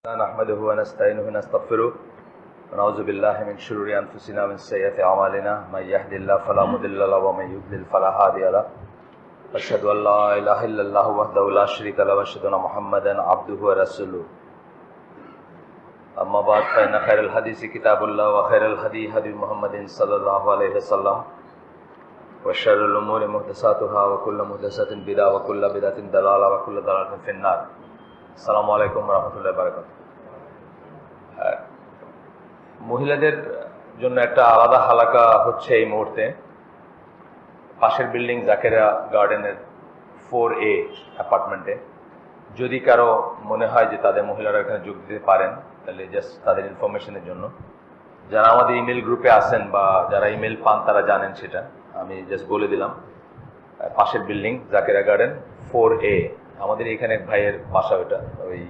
نحمده ونستعينه ونستغفره ونعوذ بالله من شرور أنفسنا ومن سيئات أعمالنا من يهد الله فلا مضل له ومن يضلل فلا هادي له أشهد أن لا إله إلا الله وحده لا شريك له وأشهد أن محمدا عبده ورسوله أما بعد فإن خير الحديث كتاب الله وخير الهدي هدي محمد صلى الله عليه وسلم وشر الأمور محدثاتها وكل محدثة بدعة وكل بدعة ضلالة وكل ضلالة في النار আসসালামু আলাইকুম রহমতুল্লাহ বারাকাতুহু। মহিলাদের জন্য একটা আলাদা হালাকা হচ্ছে এই মুহূর্তে পাশের বিল্ডিং জাকেরা গার্ডেনের 4A অ্যাপার্টমেন্টে। যদি কারো মনে হয় যে তাদের মহিলারা এখানে যোগ দিতে পারেন, তাহলে জাস্ট তাদের ইনফরমেশনের জন্য, যারা আমাদের ইমেল গ্রুপে আছেন বা যারা ইমেল পান তারা জানেন, সেটা আমি জাস্ট বলে দিলাম। পাশের বিল্ডিং জাকেরা গার্ডেন 4A, আমাদের এখানে এক ভাইয়ের বাসা, ওটা ওই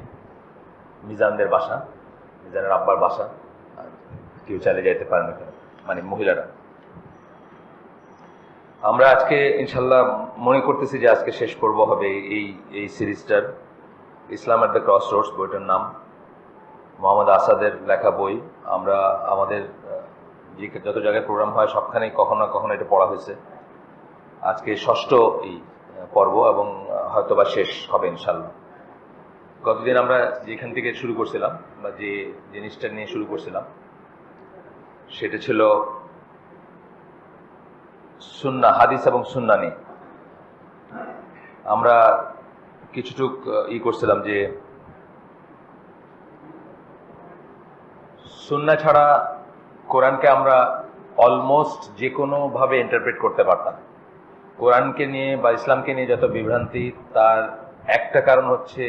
মিজানদের বাসা, মিজানের আব্বার বাসা। কেউ চাইলে যাইতে পারেন ওখানে, মানে মহিলারা। আমরা আজকে ইনশাল্লাহ মনে করতেছি যে আজকে শেষ পর্ব হবে এই সিরিজটার। ইসলাম এট দ্য ক্রস রোডস বইটার নাম, মোহাম্মদ আসাদের লেখা বই। আমরা আমাদের যে যত জায়গায় প্রোগ্রাম হয় সবখানেই কখনো না কখনো এটা পড়া হয়েছে। আজকে ষষ্ঠ এই পর্ব এবং হয়তোবা শেষ হবে ইনশাল্লাহ। গতদিন আমরা যেখান থেকে শুরু করছিলাম বা যে জিনিসটা নিয়ে শুরু করছিলাম সেটা ছিল সুন্নাহ, হাদিস এবং সুন্নাহ নিয়ে। আমরা কিছুটুক করছিলাম যে সুন্নাহ ছাড়া কোরআনকে আমরা অলমোস্ট যে কোনোভাবে ইন্টারপ্রেট করতে পারতাম। কোরআনকে নিয়ে বা ইসলামকে নিয়ে যত বিভ্রান্তি, তার একটা কারণ হচ্ছে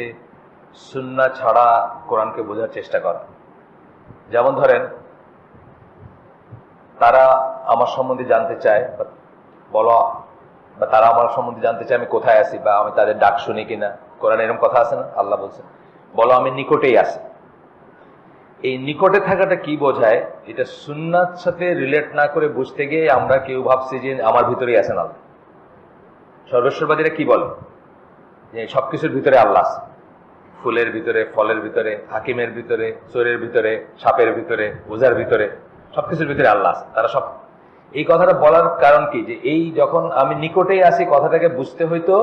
সুন্নাহ ছাড়া কোরআনকে বোঝার চেষ্টা করা। যেমন ধরেন, তারা আমার সম্বন্ধে জানতে চায় বা তারা আমার সম্বন্ধে জানতে চায় আমি কোথায় আছি বা আমি তাদের ডাক শুনি কিনা। কোরআন এরকম কথা আছে না? আল্লাহ বলছেন, বলো আমি নিকটেই আছি। এই নিকটে থাকাটা কি বোঝায়? এটা সুন্নাহর সাথে রিলেট না করে বুঝতে গিয়ে আমরা কেউ ভাবছি যে আমার ভিতরেই আছেন আল্লাহ। সর্বেশ্বরবাদীরা কি বলে? যে সবকিছুর ভিতরে আল্লাহ আছে। ফুলের ভিতরে, ফলের ভিতরে, হাকিমের ভিতরে, চোরের ভিতরে, সাপের ভিতরে, ওঝার ভিতরে, সবকিছুর ভিতরে আল্লাহ আছে। তারা সব এই কথাটা বলার কারণ কি? যে এই যখন আমি নিকটেই আছি কথাটাকে বুঝতে হইতো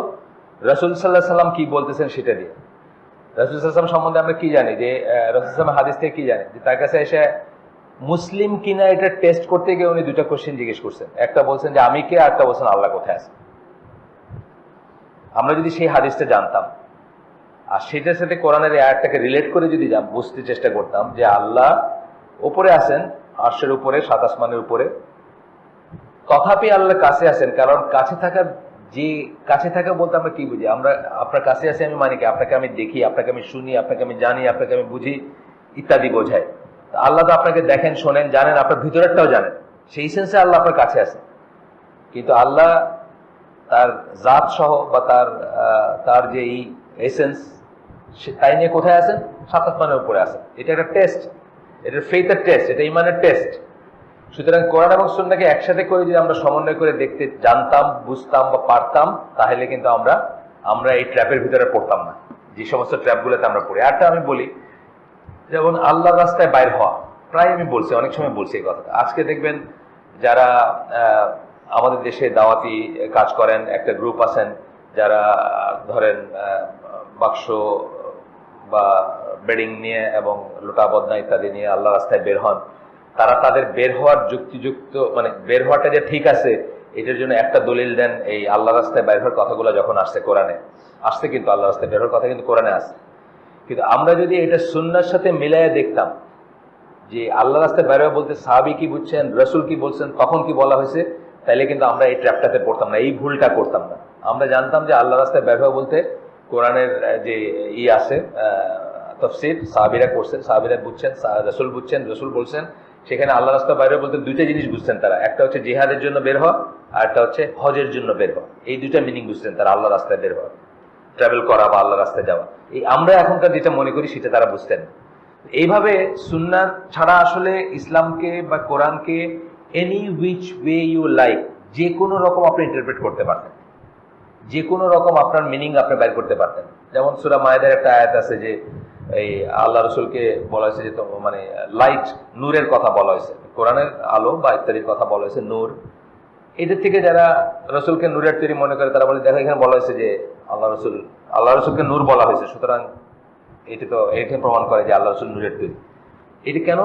রাসূল সাল্লাল্লাহু আলাইহি সাল্লাম কি বলতেছেন সেটা দিয়ে। রাসূল সাল্লাল্লাহু আলাইহি সাল্লাম সম্বন্ধে আমরা কি জানি? যে রাসূল সাল্লাল্লাহু আলাইহি হাদিস থেকে কি জানি? যে তার কাছে এসে মুসলিম কিনা এটা টেস্ট করতে গিয়ে উনি দুইটা কোশ্চেন জিজ্ঞেস করছেন। একটা বলছেন যে আমি কে, আর একটা বলছেন আল্লাহ কোথায় আছে। আমরা যদি সেই হাদিসটা জানতাম আর সেটার সাথে কোরআনের এই আয়াতটাকে রিলেট করে যদি বুঝতে চেষ্টা করতাম যে আল্লাহ উপরে আছেন, আরশের উপরে, সাত আসমানের উপরে, তথাপি আল্লাহ কাছে আছেন। কারণ কাছে থাকা বলতে আমরা কি বুঝি? আমরা আপনার কাছে আছি আমি মানি কি? আপনাকে আমি দেখি, আপনাকে আমি শুনি, আপনাকে আমি জানি, আপনাকে আমি বুঝি ইত্যাদি বোঝায়। আল্লাহ তো আপনাকে দেখেন, শোনেন, জানেন, আপনার ভিতরেরটাও জানেন। সেই সেন্সে আল্লাহ আপনার কাছে আছেন। কিন্তু আল্লাহ তার জাত সহ বা তার যে এই এসেন্স, তাই নিয়ে কোথায় আছেন? সাত আসমানের উপরে আছেন। এটা একটা টেস্ট, এটা ফেইথের টেস্ট, এটা ইমানের টেস্ট। সুতরাং কোরআন এবং সুন্নাহকে একসাথে করে যদি আমরা সমন্বয় করে দেখতে জানতাম, বুঝতাম বা পারতাম, তাহলে কিন্তু আমরা এই ট্র্যাপের ভিতরে পড়তাম না, যে সমস্ত ট্র্যাপগুলোতে আমরা পড়ি। আরটা আমি বলি, যেমন আল্লাহর রাস্তায় বাইর হওয়া, প্রায় আমি বলছি, অনেক সময় বলছি এই কথাটা। আজকে দেখবেন যারা আমাদের দেশে দাওয়াতি কাজ করেন, একটা গ্রুপ আছেন যারা ধরেন বাক্স বা বেডিং নিয়ে এবং লোটা বদনা ইত্যাদি নিয়ে আল্লাহ রাস্তায় বের হন। তারা তাদের বের হওয়ার যুক্তিযুক্ত, মানে বের হওয়াটা যে ঠিক আছে এটার জন্য একটা দলিল দেন। এই আল্লাহ রাস্তায় বের হওয়ার কথাগুলো যখন আসছে কোরআনে আসছে, কিন্তু আল্লাহ রাস্তায় বের হওয়ার কথা কিন্তু কোরআনে আসছে। কিন্তু আমরা যদি এটা সুন্নাহর সাথে মিলাইয়া দেখতাম যে আল্লাহ রাস্তায় বের হওয়া বলতে সাহাবী কি বুঝছেন, রাসূল কি বলছেন, তখন কি বলা হয়েছে, তাইলে কিন্তু আমরা এই ট্র্যাপটাতে পড়তাম না, এই ভুলটা করতাম না। আমরা জানতাম যে আল্লাহ রাস্তায় বের হওয়া বলতে কোরআনের যে আছে তাফসীর সাহাবীরা করছেন, সাহাবীরা বুঝছেন, রাসূল বুঝছেন, রাসূল বলছেন। সেখানে আল্লাহ রাস্তায় বাইরে বলতে দুইটা জিনিস বুঝছেন তারা। একটা হচ্ছে জিহাদের জন্য বের হওয়া, আর একটা হচ্ছে হজের জন্য বের হওয়া। এই দুইটা মিনিং বুঝছেন তারা, আল্লাহ রাস্তায় বের হওয়া, ট্রাভেল করা বা আল্লাহ রাস্তায় যাওয়া। এই আমরা এখনকার যেটা মনে করি সেটা তারা বুঝতেন। এইভাবে সুন্নাহ ছাড়া আসলে ইসলামকে বা কোরআনকে any which way you like, যে কোনো রকম আপনি ইন্টারপ্রেট করতে পারতেন, যে কোনো রকম আপনার মিনিং আপনি বের করতে পারতেন। যেমন সূরা মায়েদার একটা আয়াত আছে যে এই আল্লাহ রসুলকে বলা হয়েছে যে মানে লাইট, নূরের কথা বলা হয়েছে, কোরআনের আলো বা ইত্যাদির কথা বলা হয়েছে, নূর। এদের থেকে যারা রসুলকে নূরের তৈরি মনে করে তারা বলে দেখো এখানে বলা হয়েছে যে আল্লাহ রসুলকে নূর বলা হয়েছে, সুতরাং এটা প্রমাণ করে যে আল্লাহ রসুল নূরের তৈরি। এটা কেন?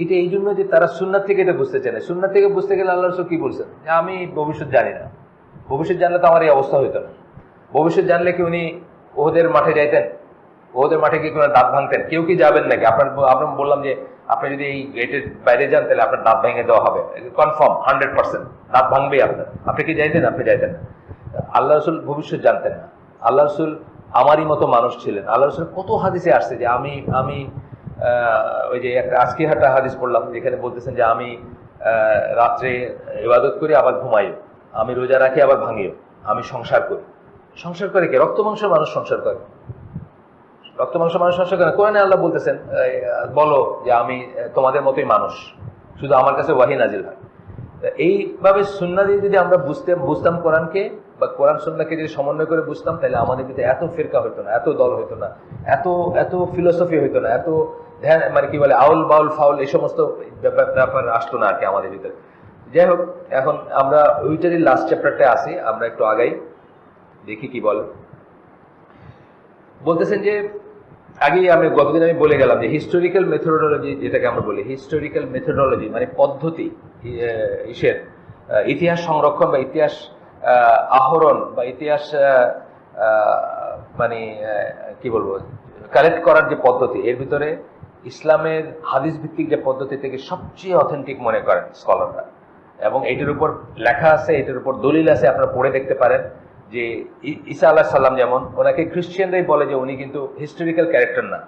এটা এই জন্য যে তারা সুন্নাত থেকে এটা বুঝতে চায় না। সুন্নাত থেকে বুঝতে গেলে আল্লাহ রসুল কি বলছেন যে আমি ভবিষ্যৎ জানি না। ভবিষ্যৎ জানলে তো আমার এই অবস্থা হইতো না। ভবিষ্যৎ জানলে কি উনি ওদের মাঠে যাইতেন? ওদের মাঠে কি কোনো দাঁত ভাঙতেন? কেউ কি যাবেন নাকি? আপনার বললাম যে আপনি যদি এই গেটের বাইরে যান তাহলে আপনার দাঁত ভেঙে দেওয়া হবে, কনফার্ম 100%, দাঁত ভাঙবেই আপনার। আপনি কি যাইতেন? আপনি যাইতেন না। আল্লাহ রসুল ভবিষ্যৎ জানতেন না। আল্লাহ রসুল আমারই মতো মানুষ ছিলেন। আল্লাহ রসুল কত হাদিসে আসছে যে আমি ওই যে একটা আজকে একটা হাদিস পড়লাম যেখানে বলতেছেন যে আমি রাত্রে ইবাদত করি আবার ঘুমাইও, আমি রোজা রাখি আবার ভাঙিও, আমি সংসার করি। সংসার করে কে? রক্ত মাংস মানুষ সংসার করে। রক্ত মাংস মানুষ সংসার করে। কোরআনে আল্লাহ বলতেছেন বলো যে আমি তোমাদের মতোই মানুষ, শুধু আমার কাছে ওয়াহি নাজিল হয়। এইভাবে সুন্নাহ দিয়ে যদি আমরা বুঝতাম কোরআনকে বা কোরআন সুন্নাহকে যদি সমন্বয় করে বুঝতাম, তাহলে আমাদের ভিতরে এত ফিরকা হইতো না, এত দল হইতো না, এত ফিলোসফি হইতো না, এত ধ্যান মানে কি বলে আউল বাউল ফাউল এই সমস্ত ব্যাপার আসতো না আর কি আমাদের ভিতরে। যাই হোক, এখন আমরা ওইটারই লাস্ট চ্যাপ্টারটা আসি, আমরা একটু আগাই, দেখি কি বলে। বলতেছেন যে গতদিন আমি বলে গেলাম যে হিস্টোরিক্যাল মেথোডোলজি, যেটাকে আমরা বলি হিস্টোরিক্যাল মেথোডোলজি মানে পদ্ধতি, ইতিহাস সংরক্ষণ বা ইতিহাস আহরণ বা ইতিহাস মানে কি বলবো কালেক্ট করার যে পদ্ধতি, এর ভিতরে ইসলামের হাদিস ভিত্তিক যে পদ্ধতি থেকে সবচেয়ে অথেন্টিক মনে করেন স্কলাররা। এবং এটার উপর লেখা আছে, এটার উপর দলিল আছে, আপনারা পড়ে দেখতে পারেন যে ঈসা আলাইহিস সালাম যেমন, ওনাকে খ্রিস্টানরাই বলে যে উনি কিন্তু হিস্টোরিক্যাল ক্যারেক্টার না।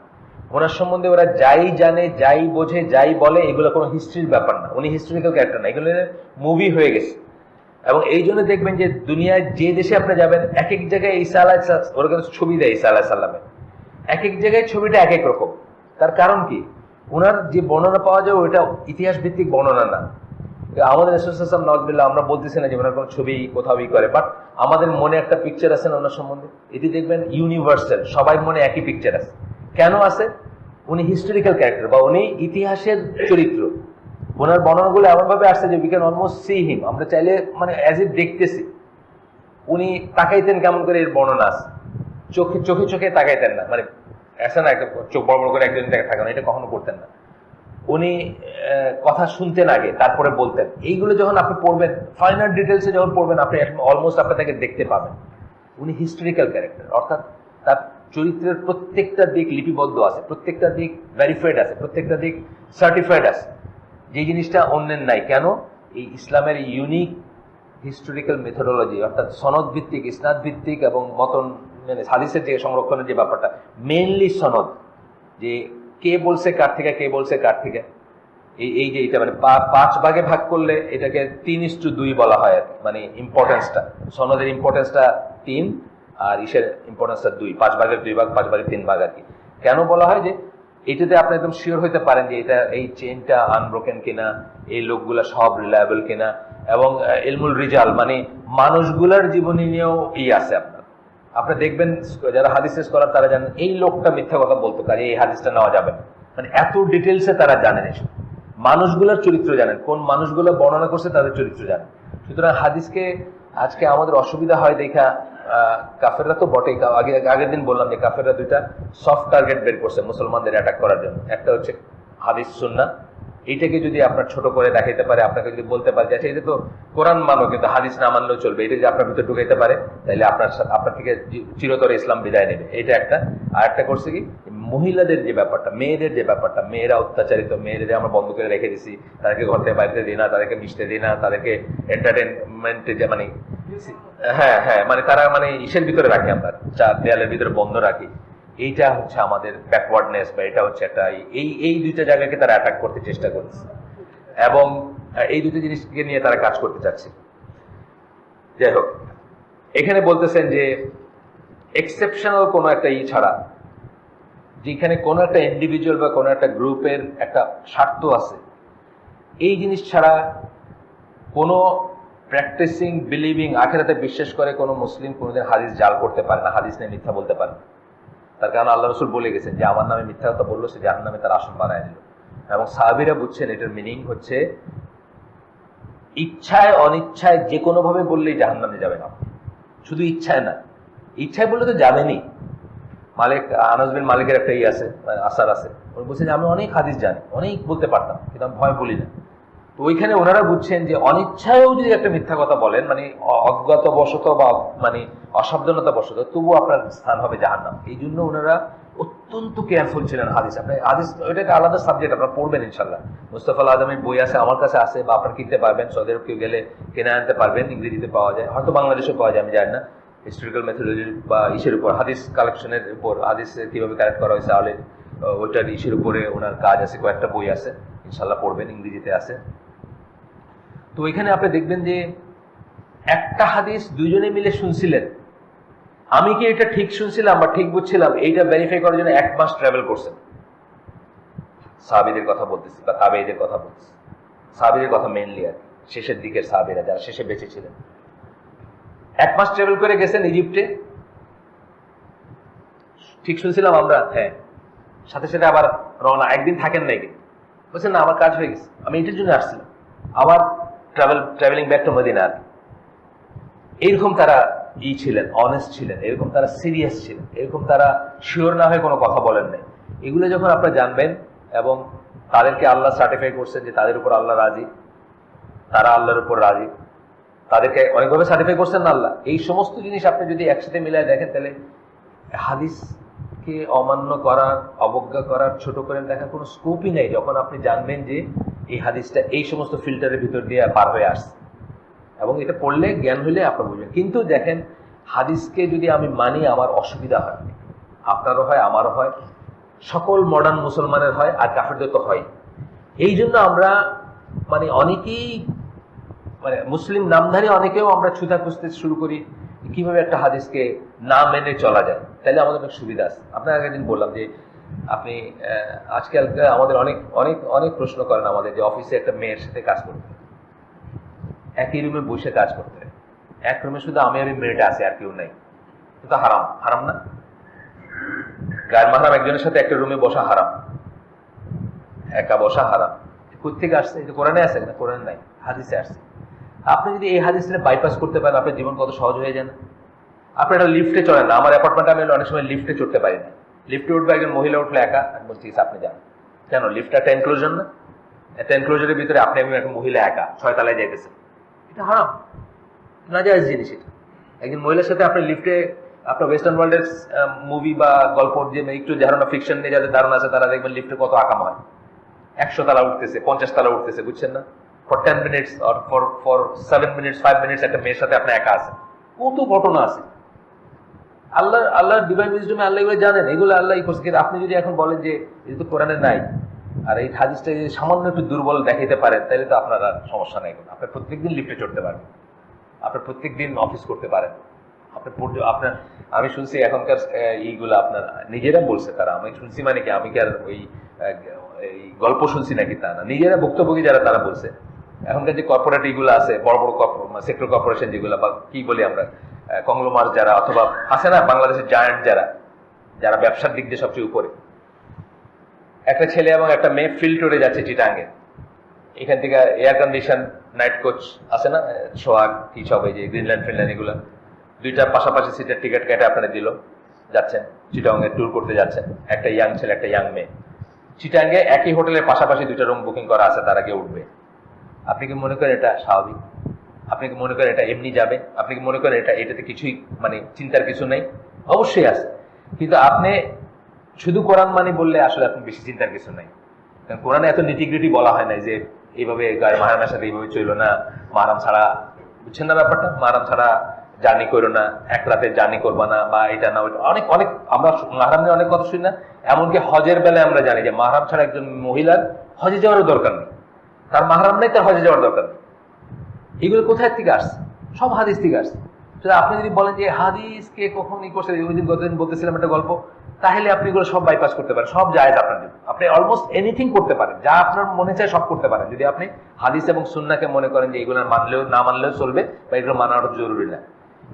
ওনার সম্বন্ধে ওরা যাই জানে, যাই বোঝে, যাই বলে, এগুলো কোনো হিস্ট্রির ব্যাপার না। উনি হিস্টোরিক্যাল ক্যারেক্টার না, এগুলো মুভি হয়ে গেছে। এবং এই জন্য দেখবেন যে দুনিয়ায় যে দেশে আপনি যাবেন, এক এক জায়গায় ঈসা আলাইহিস সালাম ওরা কিন্তু ছবি দেয় ঈসা আলাইহিস সালামের, এক এক জায়গায় ছবিটা এক এক রকম। তার কারণ কি? ওনার যে বর্ণনা পাওয়া যায় ওইটা ইতিহাস ভিত্তিক বর্ণনা না। আমাদের রাসূলুল্লাহ নওয়াজবিল্লাহ আমরা বলতেছি না যে ওনার কোনো ছবি কোথাও করে, বাট আমাদের মনে একটা পিকচার আছে না ওনার সম্বন্ধে, এটি দেখবেন ইউনিভার্সাল, সবাই মনে একই পিকচার আছে। কেন আছে? উনি হিস্টোরিক্যাল ক্যারেক্টার বা উনি ইতিহাসের চরিত্র। ওনার বর্ণনাগুলো এমন ভাবে আসছে যে we can almost see him, আমরা চাইলে মানে অ্যাজ ইফ দেখতেছি। উনি তাকাইতেন কেমন করে, এর বর্ণনা আছে। চোখে চোখে চোখে তাকাইতেন না, মানে আসে না একটা চোখ বড় বড় করে একজন দেখে থাকেন, এটা কখনো করতেন না। উনি কথা শুনতেন আগে, তারপরে বলতেন। এইগুলো যখন আপনি পড়বেন, ফাইনাল ডিটেলসে যখন পড়বেন, আপনি অলমোস্ট আপনি তাকে দেখতে পাবেন। উনি হিস্টোরিক্যাল ক্যারেক্টার, অর্থাৎ তার চরিত্রের প্রত্যেকটা দিক লিপিবদ্ধ আছে, প্রত্যেকটা দিক ভেরিফাইড আছে, প্রত্যেকটা দিক সার্টিফাইড আছে, যে জিনিসটা অন্যের নাই। কেন? এই ইসলামের ইউনিক হিস্টোরিক্যাল মেথোডোলজি, অর্থাৎ সনদ ভিত্তিক, ইসনাদ ভিত্তিক এবং মতন মানে হাদিসের যে সংরক্ষণের যে ব্যাপারটা, মেইনলি সনদ, যে কে বলছে কার থেকে, কে বলছে কার থেকে। এই যে এটা মানে 5 ভাগে ভাগ করলে এটাকে 3:2 বলা হয় আর কি, মানে ইম্পর্টেন্সটা, সনদের ইম্পর্টেন্সটা 3 আর ইসের ইম্পর্টেন্সটা 2, 5 ভাগের 2 ভাগ, 5 ভাগের 3 ভাগ আর কি। কেন বলা হয়? যে এটাতে আপনি একদম শিওর হইতে পারেন যে এটা এই চেইনটা আনব্রোকেন কিনা, এই লোকগুলা সব রিলায়েবল কিনা, এবং ইলমুল রিজাল মানে মানুষগুলার জীবনী নিয়েও আছে আপনি দেখবেন যারা হাদিসের স্কলার তারা জানেন এই লোকটা মিথ্যা কথা বলতো, কাজে এই হাদিসটা নেওয়া যাবে, মানে এত ডিটেলসে তারা জানেন এসব। মানুষগুলোর চরিত্র জানেন, কোন মানুষগুলো বর্ণনা করছে তাদের চরিত্র জানেন। সুতরাং হাদিসকে আজকে আমাদের অসুবিধা হয় দেখা, কাফেররা তো বটেই। আগের দিন বললাম যে কাফেররা 2টা সফট টার্গেট বের করছে মুসলমানদের অ্যাটাক করার জন্য। একটা হচ্ছে হাদিস সুন্নাহ, এইটাকে যদি আপনার ছোট করে দেখাইতে পারে, আপনাকে যদি বলতে পারে যে এটা তো কোরআন মানো কিন্তু হাদিস না মানলেও চলবে, এটা যদি আপনার ভিতরে ঢুকাইতে পারে, তাহলে আপনার থেকে চিরতরে ইসলাম বিদায় নেবে। এটা একটা। আর একটা করছে কি, মহিলাদের যে ব্যাপারটা, মেয়েদের যে ব্যাপারটা, মেয়েরা অত্যাচারিত, মেয়েদের আমরা বন্ধ করে রেখে দিছি, তাদেরকে ঘর থেকে বাড়িতে দিই না, তাদেরকে মিশতে দিই না, তাদেরকে এন্টারটেনমেন্টে যে মানে হ্যাঁ মানে তারা মানে ইসের ভিতরে রাখি, আমরা দেয়ালের ভিতরে বন্ধ রাখি। এইটা হচ্ছে আমাদের ব্যাকওয়ার্ডনেস, বা এটা হচ্ছে একটা এই 2টা জায়গাকে তারা অ্যাটাক করতে চেষ্টা করছে, এবং এই 2টো জিনিসকে নিয়ে তারা কাজ করতে চাচ্ছে। যাই হোক, এখানে বলতেছেন যে এক্সেপশনাল কোনো একটা ছাড়া, যেখানে কোনো একটা ইন্ডিভিজুয়াল বা কোনো একটা গ্রুপের একটা স্বার্থ আছে, এই জিনিস ছাড়া কোনো প্র্যাকটিসিং বিলিভিং আখিরাতে বিশ্বাস করে কোনো মুসলিম কোনোদিন হাদিস জাল করতে পারে না, হাদিস নিয়ে মিথ্যা বলতে পারে না। তার কারণ আল্লাহ রসুল বলে গেছেন যে আমার নামে মিথ্যা কথা বললো সে জাহান্নামে তার আসন বানায় নিল। এবং সাহাবীরা বুঝছেন এটার মিনিং হচ্ছে ইচ্ছায় অনিচ্ছায় যে কোনো ভাবে বললেই জাহান্নামে যাবে না, শুধু ইচ্ছায় না, ইচ্ছায় বললে তো যাবেনই। মালিক আনাস বিন মালিকের একটা আছে আসার আছে, উনি বলছেন যে আমি অনেক হাদিস জানি, অনেক বলতে পারতাম, কিন্তু আমি ভয় বলি না। তো ওইখানে ওনারা বুঝছেন যে অনিচ্ছায়ও যদি একটা মিথ্যা কথা বলেন, মানে অজ্ঞাত বশত বা মানে অসাবধানতা বশত, তবুও আপনার স্থান হবে জাহান্নাম। এই জন্য ওনারা অত্যন্ত কেয়ারফুল ছিলেন হাদিস। আপনি হাদিস ওইটা একটা আলাদা সাবজেক্ট, আপনারা পড়বেন ইনশাল্লাহ। মুস্তাফা আল আজমের বই আছে, আমার কাছে আছে, বা আপনারা কিনতে পারবেন, সৌদি আরব কেউ গেলে কিনে আনতে পারবেন, ইংরেজিতে পাওয়া যায়, হয়তো বাংলাদেশেও পাওয়া যায়, আমি জানি না। হিস্টোরিক্যাল মেথোডলজি বা ইসের উপর, হাদিস কালেকশনের উপর, হাদিস কিভাবে কালেক্ট করা হয়েছে আলে ওইটার ইসের উপরে ওনার কাজ আছে, কয়েকটা বই আছে, ইনশাল্লাহ পড়বেন, ইংরেজিতে আছে। তো এখানে আপনি দেখবেন যে একটা হাদিস দুইজনে মিলে শুনছিলেন, আমি কি এটা ঠিক শুনছিলাম বা ঠিক বুঝছিলাম, এইটা ভেরিফাই করার জন্য 1 মাস ট্রাভেল করছেন। সাহাবীদের কথা বলতেছি বা তাবেঈদের কথা বলতেছি, সাহাবীদের কথা মেইনলি আর শেষের দিকের সাহাবীরা যারা শেষে বেঁচে ছিলেন, 1 মাস ট্রাভেল করে গেছেন ইজিপ্টে। ঠিক শুনছিলাম আমরা, হ্যাঁ, সাথে সাথে আবার রওনা। একদিন থাকেন নাই, কিন্তু বলছেন না আমার কাজ হয়ে গেছে, আমি এটার জন্য আসছিলাম, আবার ট্রাভেলিং ব্যাক টু মদিনা। এইরকম তারা ছিলেন, অনেস্ট ছিলেন, এরকম তারা সিরিয়াস ছিলেন, এরকম তারা শিওর না হয়ে কোনো কথা বলেন নাই। এগুলো যখন আপনারা জানবেন এবং তাদেরকে আল্লাহ সার্টিফাই করছেন যে তাদের উপর আল্লাহ রাজি, তারা আল্লাহর উপর রাজি, তাদেরকে অনেকভাবে সার্টিফাই করছেন না আল্লাহ, এই সমস্ত জিনিস আপনি যদি একসাথে মিলায় দেখেন, তাহলে হাদিসকে অমান্য করার, অবজ্ঞা করার, ছোট করে দেখার কোনো স্কোপই নেই, যখন আপনি জানবেন যে এই হাদিসটা এই সমস্ত ফিল্টারের ভিতর দিয়ে পার হয়ে আসছে। এবং এটা পড়লে, জ্ঞান হইলে আপনার বুঝবেন। কিন্তু দেখেন, হাদিসকে যদি আমি মানি আমার অসুবিধা হয়, আপনারও হয়, আমারও হয়, সকল মডার্ন মুসলমানের হয়, আর কাফেরদের তো হয়। এই জন্য আমরা মানে অনেকেই, মানে মুসলিম নামধারী অনেকেও আমরা ছুতা খুঁজতে শুরু করি কিভাবে একটা হাদিসকে না মেনে চলা যায়, তাহলে আমাদের অনেক সুবিধা আছে। আপনার আগের বললাম যে আপনি আজকাল আমাদের অনেক অনেক অনেক প্রশ্ন করেন আমাদের, যে অফিসে একটা মেয়ের সাথে কাজ করতে, একই রুমে বসে কাজ করতে, এক রুমে শুধু আমি আর মেয়েটা আছে, আর কেউ নাই, কিন্তু হারাম, হারাম না? গায়ের মাহরাম একজনের সাথে একটা রুমে বসা হারাম, একা বসা হারাম। কোথেকে আসছে? এটা কোরআনে আছে না? কোরআনে নাই, হাদিসে আসছে। আপনি যদি এই হাদিসটা বাইপাস করতে পারেন, আপনার জীবন কত সহজ হয়ে যায় না? আপনি একটা লিফটে চলেন না, আমার অ্যাপার্টমেন্টে আমি অনেক সময় লিফটে চড়তে পারি না, লিফটে উঠবে একজন মহিলা উঠলে একা, আমি বলছি আপনি যান কেন, লিফটটা একটা এনক্লোজার না, একটা এনক্লোজারের ভিতরে আপনি একটা মহিলা একা 6 তলায় যাইতেছেন, এটা হারাম, নাজায়েজ জিনিস এটা। একজন মহিলার সাথে আপনি লিফটে, আপনার ওয়েস্টার্ন ওয়ার্ল্ডের মুভি বা গল্প যে একটু ধারণা, ফিকশন নিয়ে যাদের ধারণা আছে, তারা দেখবেন লিফটে কত আকাম হয়, 100 তলা উঠতেছে, 50 তলা উঠতেছে, বুঝছেন না? For 10 minutes or for 7 minutes 5 minutes একটা মেয়ের সাথে আপনি একা আছেন, কত ঘটনা আছে। আল্লাহ ডিভাইন উইজডমে আল্লাহ এগুলো জানেন, এগুলো আল্লাহ করছে। কিন্তু আপনি যদি এখন বলেন যে এটা তো কোরআনে নাই, আর এই হাদিসটা যদি সামান্য একটু দুর্বল দেখাইতে পারেন, তাহলে তো আপনার আর সমস্যা নাই। আপনি প্রত্যেকদিন লিফটে চড়তে পারবেন, আপনি প্রত্যেকদিন অফিস করতে পারেন, আপনার আমি শুনছি এখনকার এইগুলো আপনার নিজেরা বলছে তারা, আমি শুনছি মানে কি, আমি কি আর ওই গল্প শুনছি নাকি তা না, নিজেরা ভুক্তভোগী যারা তারা বলছে, এখনকার যে কর্পোরেট এইগুলো আছে, বড় বড় সেক্টর কর্পোরেশন যেগুলো, বা কি বলি আমরা, কংগ্লোমার যারা, অথবা আছে না বাংলাদেশের জায়ান্ট যারা, যারা ব্যবসার দিক দিয়ে সবচেয়ে উপরে, একটা ছেলে এবং একটা মেয়ে ফিল্ড টুরে যাচ্ছে চিটাঙ্গে, এখান থেকে এয়ার কন্ডিশন নাইট কোচ আছে না, সোহাগ কি সব, এই যে গ্রিনল্যান্ড ফিনল্যান্ড, এগুলো দুইটা পাশাপাশি সিটের টিকিট কেটে আপনারা দিল, যাচ্ছেন চিটাঙ্গে ট্যুর করতে যাচ্ছেন, একটা ইয়াং ছেলে একটা ইয়াং মেয়ে, চিটাঙ্গে একই হোটেলের পাশাপাশি 2টা রুম বুকিং করা আছে, তারা গিয়ে উঠবে। আপনি কি মনে করেন এটা স্বাভাবিক? আপনি কি মনে করেন এটা এমনি যাবে? আপনি কি মনে করেন এটাতে কিছুই মানে চিন্তার কিছু নেই? অবশ্যই আছে, কিন্তু আপনি শুধু কোরআন মানি বললে আসলে আপনি বেশি চিন্তার কিছু নেই। কারণ কোরআনে এত নিটিগ্রিটি বলা হয় না যে এইভাবে গায়ে মাহরামের সাথে এইভাবে চললো না, মাহরাম ছাড়া, বুঝছেন না ব্যাপারটা, মাহরাম ছাড়া জার্নি করো না, এক রাতে জার্নি করবা না, বা এটা না ওইটা, অনেক অনেক আমরা মাহরাম নিয়ে অনেক কথা শুনি না। এমনকি হজের বেলায় আমরা জানি যে মাহরাম ছাড়া একজন মহিলার হজে যাওয়ারও দরকার নেই, তার মাহরাম নেই, তার হজে যাওয়ার দরকার নেই। এগুলো কোথায় থেকে আসছে? সব হাদিস থেকে আসছে। আপনি যদি বলেন যে হাদিসকে কখন ই করছে, ওই দিন গতদিন বলতেছিলাম একটা গল্প, তাহলে আপনি এগুলো সব বাইপাস করতে পারেন, সব জায়েজ আপনার জন্য, আপনি অলমোস্ট এনিথিং করতে পারেন, যা আপনার মনে চায় সব করতে পারেন, যদি আপনি হাদিস এবং সুন্নাহকে মনে করেন যে এগুলো মানলেও না মানলেও চলবে, বা এগুলো মানাটা জরুরি না।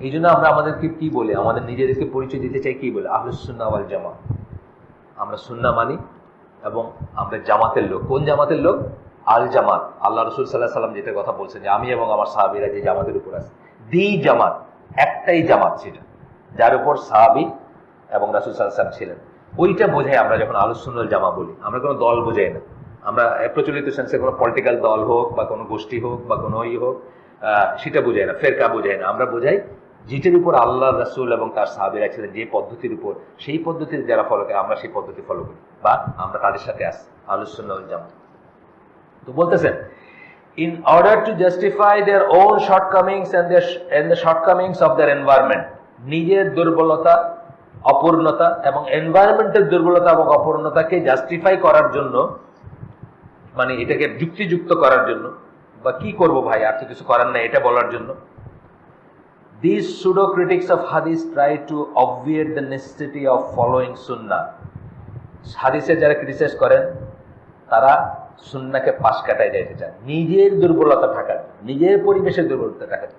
এই জন্য আমরা আমাদেরকে কি বলি, আমাদের নিজেদেরকে পরিচয় দিতে চাই কি বলে, আহলুস সুন্নাহ ওয়াল জামাত। আমরা সুন্নাহ মানি এবং আমরা জামাতের লোক। কোন জামাতের লোক? আল জামাত। আল্লাহ রাসূল সাল্লাল্লাহু আলাইহি ওয়াসাল্লাম যেটা কথা বলছেন যে আমি এবং আমার সাহাবীরা যে জামাতের উপর আছে, দি জামাত, একটাই জামাত, সেটা যার উপর সাহাবী এবং রাসূল সাল্লাল্লাহু আলাইহি ওয়াসাল্লাম ছিলেন, ওইটা বোঝাই আমরা যখন আহলুস সুন্নাহ ওয়াল জামাত বলি। আমরা কোনো দল বোঝাই না, আমরা প্রচলিত সেন্সে কোনো পলিটিক্যাল দল হোক বা কোনো গোষ্ঠী হোক বা কোনো হোক সেটা বোঝাই না, ফেরকা বোঝাই না। আমরা বোঝাই যেটার উপর আল্লাহ রাসূল এবং তার সাহাবীরা ছিলেন, যে পদ্ধতির উপর, সেই পদ্ধতির যারা ফলো করে আমরা সেই পদ্ধতি ফলো করি বা আমরা তাদের সাথে আছি, আহলুস সুন্নাহ ওয়াল জামাত। তো বলতেছেন, in order to justify their own shortcomings and the shortcomings of their environment, নিজের দুর্বলতা, অপূর্ণতা এবং এনভায়রনমেন্টের দুর্বলতা এবং অপূর্ণতাকে জাস্টিফাই করার জন্য, মানে এটাকে যুক্তিযুক্ত করার জন্য, বা কি করব ভাই আর তো কিছু করার নাই এটা বলার জন্য, these pseudo critics of hadith try to obviate the necessity of following sunnah. হাদিসের যারা ক্রিটিসাইজ করেন তারা সুন্নাহকে পাশ কাটায় যাইতে চান নিজের দুর্বলতা ঢাকার, নিজের পরিবেশের দুর্বলতা ঢাকার।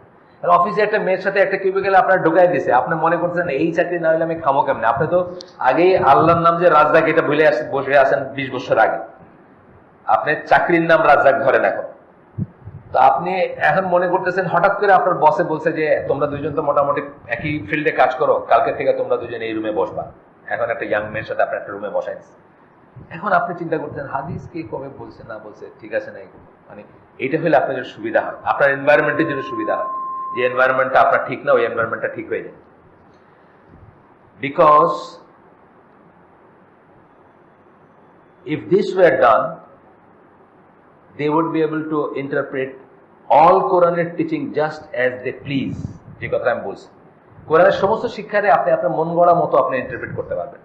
অফিসে একটা মেয়ের সাথে একটা কিউবিকেলে আপনার ঢুকাই দিছে, আপনি মনে করছেন এই চাকরি না হলে আমি খামো কেমনে। আপনি তো আগেই আল্লাহর নাম যে রাজ্জাক এটা ভুলে বসে আছেন 20 বছর আগে, আপনি চাকরির নাম রাজ্জাক ধরেন এখন। তো আপনি এখন মনে করতেছেন হঠাৎ করে আপনার বসে বলছে যে তোমরা দুজন তো মোটামুটি একই ফিল্ডে কাজ করো, কালকে থেকে তোমরা দুজন এই রুমে বসবা। এখন একটা ইয়াং মেয়ের সাথে আপনার একটা রুমে বসাই দিচ্ছে। এখন আপনি চিন্তা করতেন হাদিস কে কবে বলছে না বলছে, ঠিক আছে না, মানে এটা হলে আপনার জন্য সুবিধা হয়, আপনার এনভায়রনমেন্টের জন্য সুবিধা হয়। যে এনভায়রনমেন্টটা আপনার ঠিক না, ওই এনভায়রনমেন্টটা ঠিক হয়ে যায়। Because if this were done, they would be able to interpret all Quranic teaching just as they please. যে কথা আমি বলছি, কোরআনের সমস্ত শিক্ষারে আপনি আপনার মন গড়া মতো আপনি ইন্টারপ্রেট করতে পারবেন,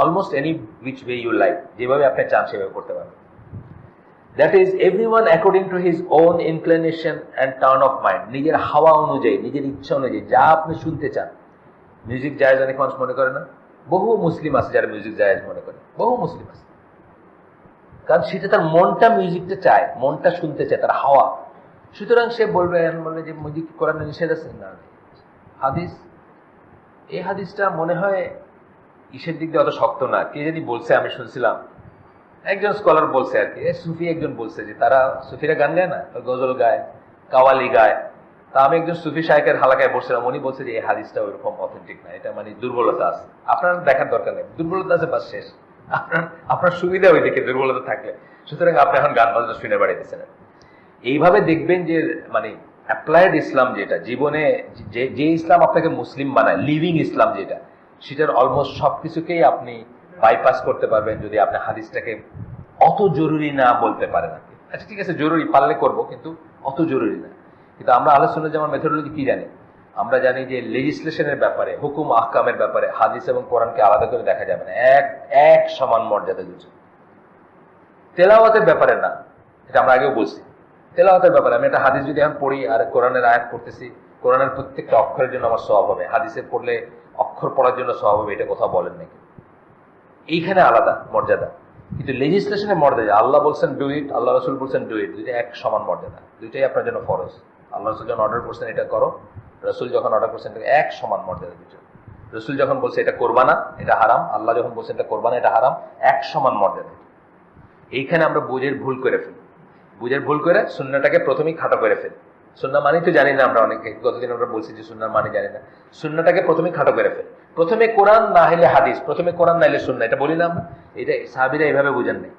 almost any which way you like, যেভাবে আপনি চান সেভাবে করতে পারবেন। That is, everyone according to his own inclination and turn of mind, নিজের হাওয়া অনুযায়ী, নিজের ইচ্ছা অনুযায়ী যা আপনি শুনতে চান। মিউজিক জায়েজ অনেক মানুষ মনে করে না, বহু মুসলিম আছে যারা মিউজিক জায়েজ মনে করে, বহু মুসলিম আছে, কারণ সেটা তার মনটা মিউজিকটা চায়, মনটা শুনতে চায়, তার হাওয়া। সুতরাং সে বলবে যে মিউজিক কোরআনে নিষেধ আছে না, হাদিস, এই হাদিসটা মনে হয় ইসের দিক দিয়ে অত শক্ত না, কে যদি বলছে, আমি শুনছিলাম একজন স্কলার বলছে আর কি, সুফি একজন বলছে যে তারা সুফিরা গান গায় না, গজল গায়, কাওয়ালি গায়। তা আমি একজন সুফি শায়েখের হালাকায় বসছিলাম, উনি বলছে যে এই হাদিসটা ওইরকম অথেন্টিক না, এটা মানে দুর্বলতা আছে। আপনার দেখার দরকার নেই, দুর্বলতা আছে বাস শেষ। আপনার সুবিধা ওই দিকে দুর্বলতা থাকলে, সুতরাং আপনি এখন গান বাজনা শুনে বাড়াইতেছেন। এইভাবে দেখবেন যে মানে অ্যাপ্লাইড ইসলাম যেটা জীবনে, যে ইসলাম আপনাকে মুসলিম বানায়, লিভিং ইসলাম যেটা, সেটার অলমোস্ট সবকিছুকেই আপনি বাইপাস করতে পারবেন যদি আপনি হাদিসটাকে অত জরুরি না বলতে পারেন। আচ্ছা ঠিক আছে, জরুরি পারলে করবো, কিন্তু অত জরুরি না। কিন্তু আমরা আহলে সুন্নাত জামাত মেথোডোলজি কি জানি? আমরা জানি যে লেজিসলেশনের ব্যাপারে, হুকুম আহকামের ব্যাপারে হাদিস এবং কোরআনকে আলাদা করে দেখা যাবে না, এক সমান মর্যাদা দিচ্ছে। তেলাওয়াতের ব্যাপারে না, এটা আমরা আগেও বলছি। তেলাওয়াতের ব্যাপারে আমি একটা হাদিস যদি এখন পড়ি আর কোরআনের আয়াত পড়তেছি, কোরআনের প্রত্যেকটা অক্ষরের জন্য আমার সওয়াব হবে, হাদিসে পড়লে অক্ষর পড়ার জন্য সওয়াব হবে, এটা কোথাও বলেন নাকি? এইখানে আলাদা মর্যাদা। কিন্তু লেজিসলেশনের মর্যাদা, আল্লাহ বলছেন ডু ইট, আল্লাহ রসুল বলছেন ডু ইট, দুইটা এক সমান মর্যাদা, দুইটাই আপনার জন্য ফরজ। আল্লাহ রসুল যখন অর্ডার করছেন এটা করো, রসুল যখন অর্ডার করছেন এক সমান মর্যাদা দুটো। রসুল যখন বলছে এটা করবা না, এটা হারাম, আল্লাহ যখন বলছেন এটা করবা না, এটা হারাম, এক সমান মর্যাদা। এইখানে আমরা বুঝের ভুল করে ফেলি, বুঝের ভুল করে সুন্নাহটাকে প্রথমেই খাটো করে ফেলি। সুন্নাহ মানে তো জানি না আমরা, অনেকে গতদিন আমরা বলছি যে সুন্নাহ মানে জানি না, সুন্নাহটাকে প্রথমেই খাটো করে ফেলি। প্রথমে কোরআন না হলে হাদিস, প্রথমে কোরআন না হলে সুন্নাহ, এটা বলি না আমরা? এটা সাহাবীরা এইভাবে বুঝেন নাই,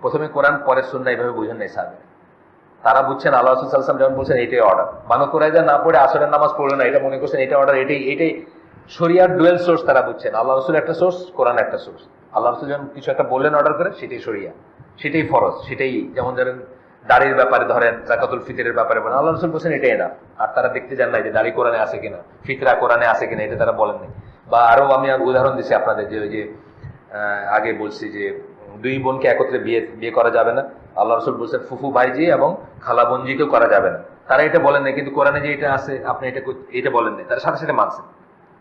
প্রথমে কোরআন পরে সুন্নাহ, এইভাবে বুঝেন নাই সাহাবীরা। তারা বুঝছেন আল্লাহ রাসূল সাল্লাল্লাহু আলাইহি ওয়াসাল্লাম যখন বলছেন এইটাই অর্ডার, বানো কুরাইজা না পড়ে আসরের নামাজ পড়লো না, এটা মনে করছেন এটা অর্ডার, এটাই শরিয়ার ডুয়েল সোর্স তারা বুঝছেন। আল্লাহ রাসূল একটা সোর্স, কোরআন একটা সোর্স। আল্লাহ রাসূল যখন কিছু একটা বললেন অর্ডার করে, সেটাই শরিয়া, সেটাই ফরজ, সেটাই। যেমন ধরেন দাড়ির ব্যাপারে ধরেন, যাকাতুল ফিতরের ব্যাপারে বলেন, আল্লাহ রাসূল বলছেন এটাই না, আর তারা দেখতে যান নাই যে দাড়ি কোরআনে আছে কিনা, ফিতরা কোরআনে আছে কিনা, এটা তারা বলেন নাই। বা আরো আমি উদাহরণ দিচ্ছি আপনাদের, যে ওই যে আগে বলছি যে দুই বোনকে একত্রে বিয়ে করা যাবে না, আল্লাহ রাসূল বলছেন ফুফু ভাইজি এবং খালা বোনজিকেও করা যাবে না। তারা এটা বলেন নাই, কিন্তু কোরআনে যে এটা আছে আপনি এটা বলেন নাই, তারা সাথে সাথে মানছেন।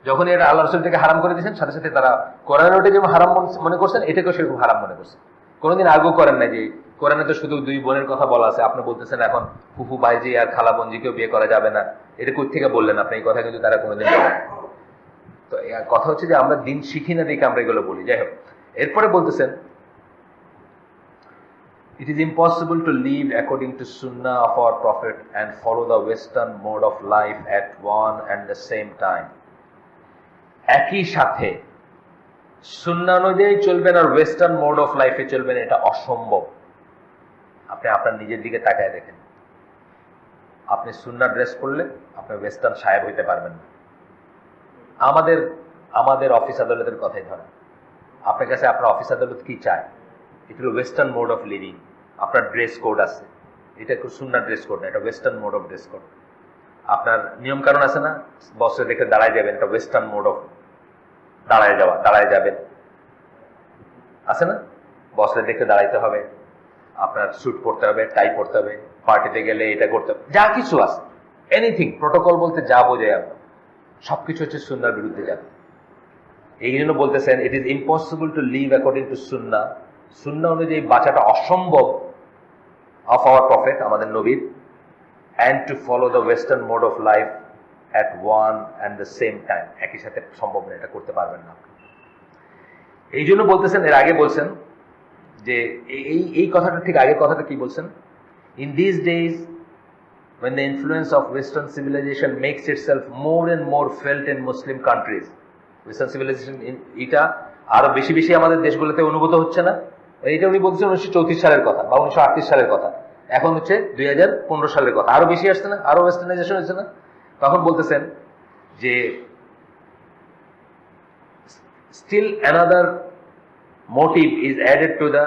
যখন এটা আল্লাহ রাসূল থেকে হারাম করে দিয়েছেন, সাথে সাথে তারা কোরআনের ওটা যেমন হারাম মনে করছেন, এটাকেও সেরকম হারাম মনে করছেন। কোনোদিন আর্গু করেন নাই যে কোরআনে তো শুধু দুই বোনের কথা বলা আছে, আপনি বলতেছেন এখন ফুফু ভাইজি আর খালা বোনজিকেও বিয়ে করা যাবে না, এটা কোথা থেকে বললেন আপনি? এই কথা কিন্তু তারা কোনোদিন বলেন। তো কথা হচ্ছে যে আমরা দিন শিখি না দেখে আমরা এগুলো বলি। যাই হোক, এরপরে বলতেছেন it is impossible to live according to sunnah of our prophet and follow the western mode of life at one and the same time. একই সাথে সুন্নাহ অনুযায়ী চলবেন আর ওয়েস্টার্ন মোড অফ লাইফে চলবেন, এটা অসম্ভব। আপনি আপনার নিজের দিকে তাকায় দেখেন, আপনি সুন্নাহ ড্রেস করলে আপনি ওয়েস্টার্ন সাহেব হইতে পারবেন না। আমাদের অফিস আদালতের কথাই ধরেন, আপনার কাছে আপনার অফিস আদালত কি চায়? এটা হলো ওয়েস্টার্ন মোড অফ লিভিং। আপনার ড্রেস কোড আছে, এটা সুন্নাহ ড্রেস কোড না, এটা western mode of dress code. আপনার নিয়ম কারণ আছে না, বসে দেখে দাঁড়ায় যাবেন, এটা ওয়েস্টার্ন মোড অফ দাঁড়ায় যাবেন, আছে না? বসে দেখে দাঁড়াইতে হবে, আপনার স্যুট পরতে হবে, টাই পরতে হবে, পার্টিতে গেলে এটা করতে হবে, যা কিছু আছে এনিথিং প্রোটোকল বলতে যা বোঝায় আমরা সবকিছু হচ্ছে সুন্নাহর বিরুদ্ধে যাবে। এই জন্য বলতেছেন it is impossible to live according to Sunnah, সুন্নাহ অনুযায়ী বাঁচাটা অসম্ভব অফ আওয়ার প্রফেট, আমাদের নবীর, and to follow the western mode of life at one and the same time, একই সাথে সম্ভব না, এটা করতে পারবেন না। এই জন্য বলতেছেন, এর আগে বলছেন যে এই কথাটা ঠিক আগের কথাটা কি বলছেন, in this days when the influence of Western civilization makes itself more and more felt in Muslim countries, Western civilization এটা আরো বেশি বেশি আমাদের দেশগুলোতে অনুভূত হচ্ছে না। এটা উনি বলছেন 1934 সালের কথা বা 1938 সালের কথা, এখন হচ্ছে 2015 সালের কথা, আরো বেশি আসছে না, আরো ওয়েস্টার্নাইজেশন হচ্ছে না। তখন বলতেছেন যে still another motive is added to the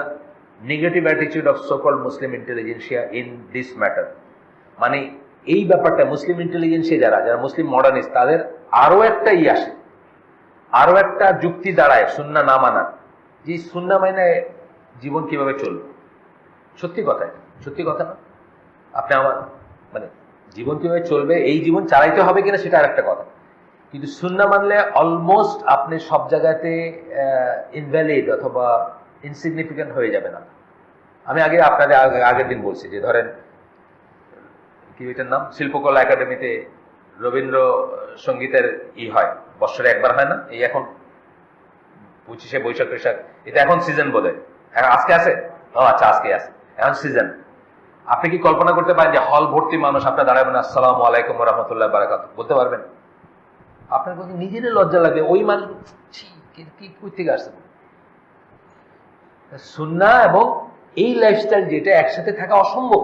negative attitude of so-called Muslim intelligentsia in this matter. মানে এই ব্যাপারটা মুসলিম ইন্টেলিজেন্সিয়া যারা মুসলিম মডার্নিস্ট, তাদের আরো একটা আসে, আরো একটা যুক্তি দাঁড়ায় সুন্নাহ না মানার, যে সুন্নাহ মানে জীবন কিভাবে চলবে। সত্যি কথা না, আপনি আমার মানে জীবন কিভাবে চলবে, এই জীবন চালাইতে হবে কিনা সেটা আর একটা কথা, কিন্তু সুন্নাহ মানলে অলমোস্ট আপনি সব জায়গাতে ইনভ্যালিড অথবা ইনসিগনিফিকেন্ট হয়ে যাবে না। আমি আপনাদের আগের দিন বলছি যে ধরেন কি এটার নাম, শিল্পকলা একাডেমিতে রবীন্দ্র সঙ্গীতের হয়, বছরে একবার হয় না, এই এখন 25শে বৈশাখ, এটা এখন সিজন বোধহয়, আজকে আছে, আচ্ছা আজকে আছে, এখন সিজন। আপনি কি কল্পনা করতে পারেন যে হল ভর্তি মানুষ আপনার দাঁড়াবেন আসসালামু আলাইকুম ওয়া রাহমাতুল্লাহি ওয়া বারাকাতুহু বলতে পারবেন? আপনার কাছে নিজেরই লজ্জা লাগবে, ওই মানুষ কি কই থেকে আসছে। সুন্নাহ এবং এই লাইফস্টাইল যেটা একসাথে থাকা অসম্ভব,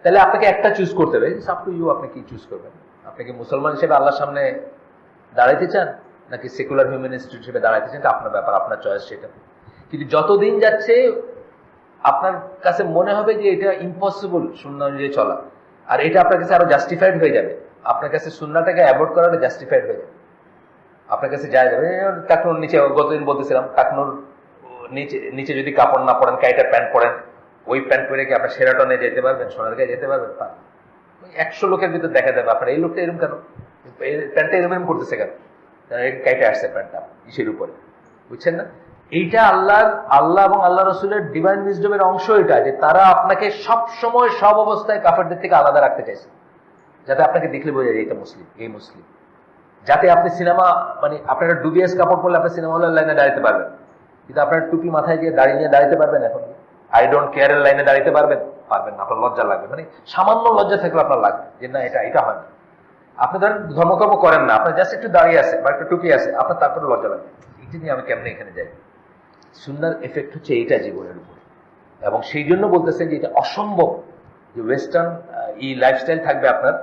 তাহলে আপনাকে একটা চুজ করতে হবে, আপ টু ইউ, আপনি কি চুজ করবেন? আপনি কি মুসলমান হিসেবে আল্লাহর সামনে দাঁড়াইতে চান নাকি সেকুলার হিউম্যানিস্ট হিসেবে দাঁড়াইতে চান? আপনার ব্যাপার, আপনার চয়েস সেটা। কিন্তু যতদিন যাচ্ছে আপনার কাছে মনে হবে যে এটা ইম্পসিবল সুন্নাহ অনুযায়ী চলা, আর এটা আপনার কাছে আরো জাস্টিফাইড হয়ে যাবে, আপনার কাছে সুন্নাহটাকে অ্যাভয়েড করাটা জাস্টিফাইড হয়ে যাবে, আপনার কাছে যায় যাবে। টাকনুর নিচে গতদিন বলতেছিলাম, টাকনুর নিচে যদি কাপড় না পরেন, কাইটা প্যান্ট পরেন, ওই প্যান্ট পরে কি আপনার সেরাটনে যেতে পারবেন, সোনারগাঁয়ে যেতে পারবেন? 100 লোকের ভিতর দেখা যাবে আপনার এই লোকটা এরকম কেন, প্যান্টটা এরকম করতেছে কেন, কাইটা আসছে প্যান্টটা ইসের উপরে, বুঝছেন না? এইটা আল্লাহ এবং আল্লাহ রসুলের ডিভাইন উইজডমের অংশ, এটা যে তারা আপনাকে সব সময় সব অবস্থায় কাফেরদের থেকে আলাদা রাখতে চাইছে, যাতে আপনাকে দেখলে বোঝা যায় এটা মুসলিম, এই মুসলিম, যাতে আপনি সিনেমা মানে আপনারা ডুবিয়াস কাপড় পরলে আপনি সিনেমা হলের লাইনে দাঁড়াতে পারবেন, কিন্তু আপনার টুপি মাথায় দিয়ে দাঁড়িয়ে নিয়ে দাঁড়াতে পারবেন? এখন আই ডোন্ট কেয়ারের লাইনে দাঁড়াতে পারবেন না, আপনার লজ্জা লাগবে, মানে সামান্য লজ্জা থাকলে আপনার লাগবে যে না এটা হয় না। আপনি ধরেন ধর্মকর্ম করেন না, আপনার জাস্ট একটু দাঁড়িয়ে আছে বা একটা টুপি আছে, আপনার তারপরে লজ্জা লাগবে, এটা নিয়ে আমি কেমনে এখানে যাই। সুন্নাহর এফেক্ট হচ্ছে এইটা জীবনের উপর, এবং সেই জন্য বলতেছেন যে এটা অসম্ভব যে ওয়েস্টার্ন লাইফস্টাইল থাকবে আপনার,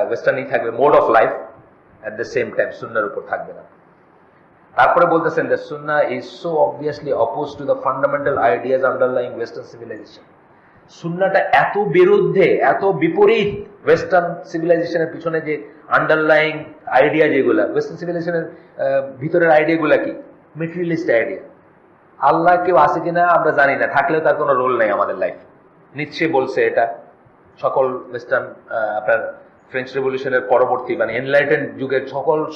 ওয়েস্টার্নই থাকবে mode of life, at the same time সুন্নাহর উপর থাকবে না। তারপরে বলতেছেন যে সুন্নাহ is so obviously opposed to the fundamental ideas underlying western civilization, সুন্নাহটা এত বিরুদ্ধে, এত বিপরীত ওয়েস্টার্ন সিভিলাইজেশনের পিছনে যে আন্ডারলাইং আইডিয়া, যেগুলা ওয়েস্টার্ন সিভিলাইজেশনের ভিতরের আইডিয়াগুলা কি, মেটেরিয়ালিস্ট আইডিয়া। আল্লাহ কেউ আছে কিনা আমরা জানি না, থাকলেও তার কোনো রোল নেই আমাদের লাইফ। নিশ্চয়ই বলছে এটা সকল ওয়েস্টার্ন আপনার ফ্রেঞ্চ রেভলিউশনের পরবর্তী মানে এনলাইটেন যুগের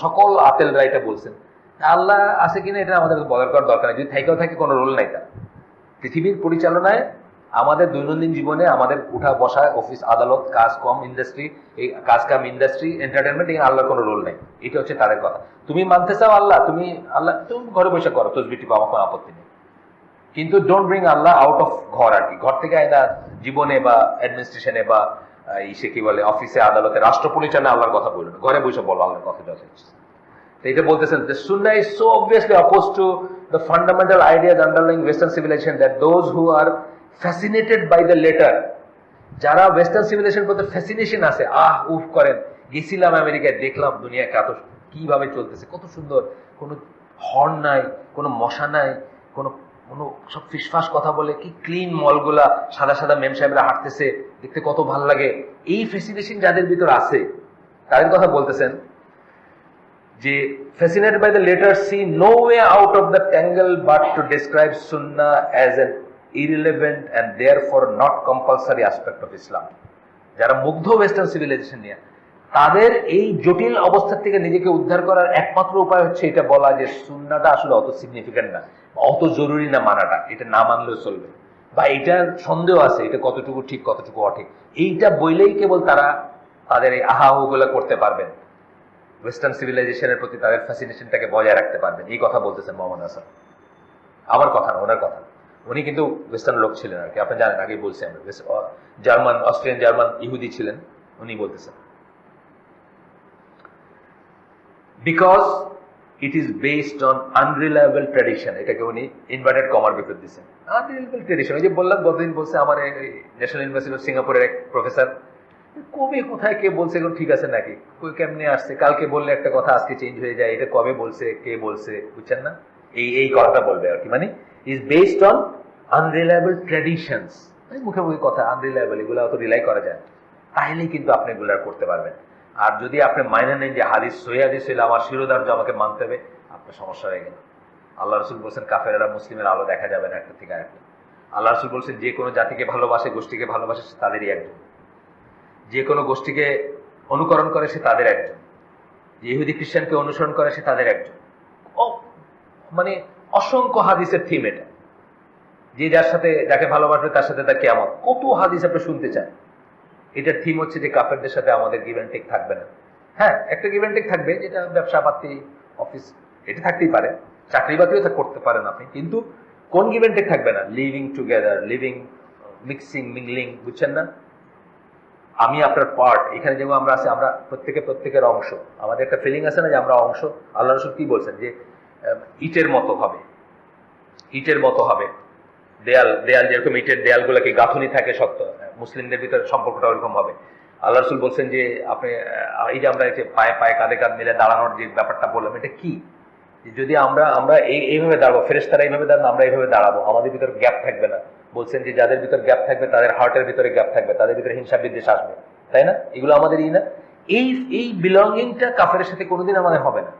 সকল আতেলরা এটা বলছেন। আল্লাহ আছে কিনা এটা আমাদের বলার করার দরকার নেই, যদি থাকেও থাকে কোনো রোল নাই তার। পৃথিবীর পরিচালনায় আমাদের দৈনন্দিন জীবনে আমাদের উঠা বসা, অফিস আদালত, কাজ কম ইন্ডাস্ট্রি, এই কাজ কাম ইন্ডাস্ট্রি, এন্টারটেনমেন্ট, এই আল্লাহর কোনো রোল নেই। এটা হচ্ছে তাদের কথা। তুমি মানতে চাও আল্লাহ, তুমি ঘরে বসে করো, তসবিহ টিপো, আমার কোনো আপত্তি নেই, কিন্তু don't bring Allah out of ঘর আর কি। ঘর থেকে আয়না জীবনে বা অ্যাডমিনিস্ট্রেশনে বা ইসে কি বলে অফিসে আদালতে রাষ্ট্র পরিচালনায় আল্লাহর কথা বললো না, ঘরে বসে বলো আল্লাহর কথা যথেষ্ট। এটা বলতেছেন the Sunnah is so obviously opposed to the fundamental ideas underlying Western civilization that those who are fascinated by the letter, যারা ওয়েস্টার্ন সিভিলাইজেশন প্রতি ফ্যাসিনেশন আছে, উফ করেন, গেছিলাম আমেরিকায়, দেখলাম দুনিয়া কত কিভাবে চলতেছে, কত সুন্দর, কোনো হর্ন নাই, কোনো মশা নাই, কোনো কোনো সব ফিসফাস কথা বলে, কি ক্লিন মলগুলা, সাদা সাদা মেম সাহেবরা হাঁটতেছে, দেখতে কত ভালো লাগে। এই ফ্যাসিনেশন যাদের ভিতর আছে তাদের কথা বলতেছেন যে fascinated by the letter see no way out of the tangle but to describe Sunnah as an irrelevant and therefore not compulsory aspect of Islam. যারা মুগ্ধ ওয়েস্টার্ন সিভিলাইজেশন নিয়ে, তাদের এই জটিল অবস্থা থেকে নিজেকে উদ্ধার করার একমাত্র উপায় হচ্ছে এটা বলা যে সুন্নাহটা আসলে অত সিগনিফিক্যান্ট না, অত জরুরি না মানাটা, এটা না মানলেও চলবে, বা এটার সন্দেহ আছে, এটা কতটুকু ঠিক কতটুকু অঠিক, এইটা বইলেই কেবল তারা তাদের এই আহাহুগুলো করতে পারবেন, ওয়েস্টার্ন সিভিলাইজেশনের প্রতি তাদের ফ্যাসিনেশনটাকে বজায় রাখতে পারবেন। এই কথা বলতেছেন মোহাম্মদ হাসান, আমার কথা না, ওনার কথা। উনি কিন্তু ওয়েস্টার্ন লোক ছিলেন আর কি, আপনি জানেন, আগেই বলছি আমরা, জার্মান, অস্ট্রিয়ান জার্মান ইহুদি ছিলেন। উনি বলতেছেন because it is based on unreliable tradition, এটাকে উনি ইনভার্টেড কমার ভিতর দিচ্ছেন, আনরিলায়েবল ট্র্যাডিশন। ওই যে বললাম গতদিন বলছে আমার ন্যাশনাল ইউনিভার্সিটি অফ সিঙ্গাপুরের এক প্রফেসর, কবে কোথায় কে বলছে এখন ঠিক আছে নাকি, কেমনে আসছে, কালকে বললে একটা কথা আজকে চেঞ্জ হয়ে যায়, এটা কবে বলছে, কে বলছে, বুঝছেন না, এই কথাটা বলবে আর কি, মানে is based on unreliable traditions, মুখে মুখে কথা, আনরিলায়েবল, এগুলো অত রিলাই করা যায়, তাহলেই কিন্তু আপনি এগুলো করতে পারবেন। আর যদি আপনি মাইনে নেন যে হাদিস সহিহ হাদিস হইলে আমার শিরোধার্য আমাকে মানতে হবে, আপনার সমস্যা হয়ে গেল। আল্লাহ রসুল বলছেন কাফেরেরা মুসলিমের আলো দেখা যাবে না একটা থেকে আরেকটা। আল্লাহ রসুল বলছেন যে কোনো জাতিকে ভালোবাসে, গোষ্ঠীকে ভালোবাসে, সে তাদেরই একজন। যে কোনো গোষ্ঠীকে অনুকরণ করে সে তাদের একজন, যে ইহুদি খ্রিস্টানকে অনুসরণ করে সে তাদের একজন। মানে অসংখ্য হাদিসের থিম এটা, যে যার সাথে যাকে ভালোবাসবে তার সাথে তার কিয়ামত, কত হাদিস আপনি শুনতে চান। এটার থিম হচ্ছে যে কাফেরদের সাথে আমাদের গিভ অ্যান্ড টেক থাকবে না। হ্যাঁ, একটা গিভ অ্যান্ড টেক থাকবে, যেটা ব্যবসা পাতি, অফিস, এটা থাকতেই পারে, চাকরি বাকরিও করতে পারেন আপনি, কিন্তু কোন গিভ অ্যান্ড টেক থাকবে না? Living together, living, mixing, mingling, বুঝছেন না? আমি আপনার পার্ট, এখানে যেমন আমরা আছি, আমরা প্রত্যেকের অংশ, আমাদের একটা ফিলিং আছে না যে আমরা অংশ। আল্লাহ রসুল কি বলছেন যে ইটের মতো হবে, ইটের মতো হবে দেয়াল, যেরকম ইটের দেয়ালগুলোকে গাঁথুনি থাকে শক্ত, মুসলিমদের ভিতরে সম্পর্কটা ওরকম হবে। আল্লাহ রসুল বলছেন যে আপনি এই যে আমরা পায়ে পায়ে কাঁধে কাঁধ মিলে দাঁড়ানোর যে ব্যাপারটা বললাম, এটা কি? যদি আমরা এইভাবে দাঁড়াবো, ফেরেশতারা এইভাবে দাঁড়ানো, আমরা এইভাবে দাঁড়াবো, আমাদের ভিতরে গ্যাপ থাকবে না। বলছেন যে যাদের ভিতর গ্যাপ থাকবে তাদের হার্টের ভিতরে গ্যাপ থাকবে, তাদের ভিতরে হিংসা বিদ্বেষ আসবে, তাই না? এগুলো আমাদের না, এই বিলঙ্গিংটা কাফেরের সাথে কোনোদিন আমাদের হবে না,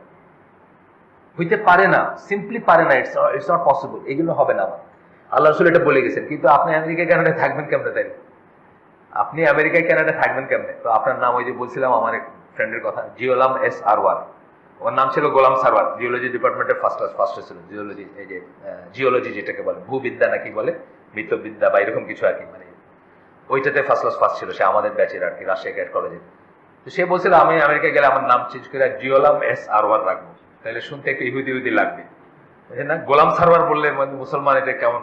হইতে পারে না, সিম্পলি পারে না, ইটস নট পসিবল, এগুলো হবে না আমার। আল্লাহ রসুল এটা বলে গেছেন। কিন্তু আপনি আমেরিকা কানাডায় থাকবেন কেমনে? তাই আপনি আমেরিকায় কানাডায় থাকবেন কেমনে? তো আপনার নাম, ওই যে বলছিলাম আমার এক ফ্রেন্ডের কথা, জিওলাম এস আরওয়ার, ওর নাম ছিল গোলাম সারওয়ার, জিওলজি ডিপার্টমেন্টের ফার্স্ট ছিল, জিওলজি, এই যে জিওলজি যেটাকে বলে, ভূবিদ্যা নাকি বলে, মৃতবিদ্যা বা এরকম কিছু আর কি, মানে ওইটাতে ফার্স্ট ছিল, সে আমাদের ব্যাচের আর কি, রাজশাহী ক্যাডেট কলেজে। তো সে বলছিল আমি আমেরিকায় গেলে আমার নাম চেঞ্জ করে জিওলাম এস আরওয়ার রাখবো, তাহলে শুনতে একটু ইহুদি লাগবে, বুঝলেন না? গোলাম সারওয়ার বললে মানে মুসলমান এটা কেমন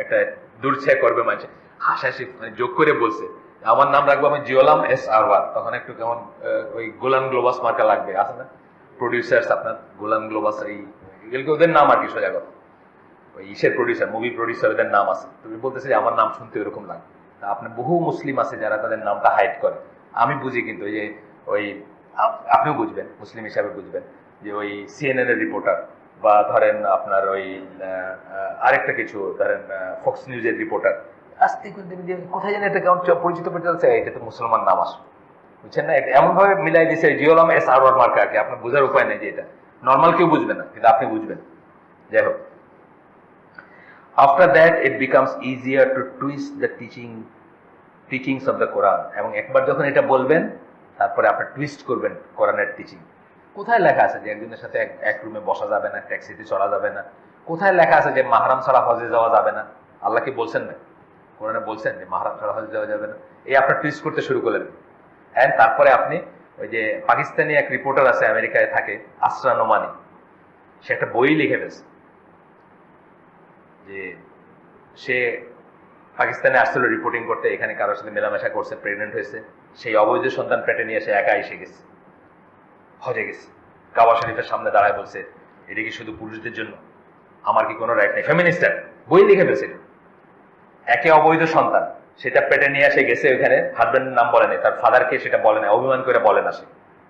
একটা দূরছায়া করবে, মানুষ হাসাহাসি মানে যোগ করে বলছে আমার নাম রাখবো আমি জিওলাম এস আরওয়ার, তখন একটু কেমন ওই গোলান গ্লোবাস মার্কা লাগবে, আছে না প্রডিউসার্স আপনার, গোলান গ্লোবাস, এগুলো ওদের নাম আর কি, সোজা কথা, ওই ইসের প্রডিউসার, মুভি প্রডিউসার, ওদের নাম আছে। তুমি বলতেছে যে আমার নাম শুনতে ওরকম লাগবে। আপনার বহু মুসলিম আছে যারা তাদের নামটা হাইড করে, আমি বুঝি, কিন্তু ওই যে ওই আপনিও বুঝবেন, মুসলিম হিসাবে বুঝবেন, যে ওই সিএনএন এর রিপোর্টার, বা ধরেন আপনার ওই আরেকটা কিছু ধরেন ফক্স নিউজের রিপোর্টার, আস্তে যে কোথায় জানি এটা কেমন পরিচিত পরিচিত, এটা তো মুসলমান নাম আসে, বুঝছেন না? এমন ভাবে মিলাই দিচ্ছে জিওলাম এস আরওয়ার মার্কা আর কি, আপনার বোঝার উপায় নেই যে এটা নর্মাল কেউ বুঝবে না, কিন্তু আপনি বুঝবেন। যাই হোক, after that it becomes easier to twist the teachings of the Quran, এবং একবার যখন এটা বলবেন তারপরে আপনি টুইস্ট করবেন কোরআনের টিচিং। কোথায় লেখা আছে যে একজনের সাথে এক রুমে বসা যাবে না, ট্যাক্সিতে চলা যাবে না? কোথায় লেখা আছে যে মাহরাম ছাড়া হজে যাওয়া যাবে না? আল্লাহ কি বলছেন না? কোরআনে বলছেন যে মাহরাম হজ দেওয়া যাবে না? এই আপনার টুইস্ট করতে শুরু করলেন। এন্ড তারপরে আপনি ওই যে পাকিস্তানি এক রিপোর্টার আছে, আমেরিকায় থাকে, আসরা নোমানি, সে একটা বই লিখে ফেলছে যে সে পাকিস্তানে আসছিল রিপোর্টিং করতে, এখানে কারোর সাথে মেলামেশা করছে, প্রেগনেন্ট হয়েছে, সেই অবৈধ সন্তান পেটে নিয়ে এসে একা এসে গেছে, হজে গেছে, কাবা শরীফের সামনে দাঁড়ায় বলছে এটা কি শুধু পুরুষদের জন্য, আমার কি কোনো রাইট নেই? ফেমিনিস্ট বই লিখে ফেলছে। একে অবৈধ সন্তান, সেটা পেটে নিয়ে এসে গেছে, ওইখানে হাজবেন্ডের নাম বলে নাই, তার ফাদারকে সেটা বলে না, অভিমান করে বলে না, সে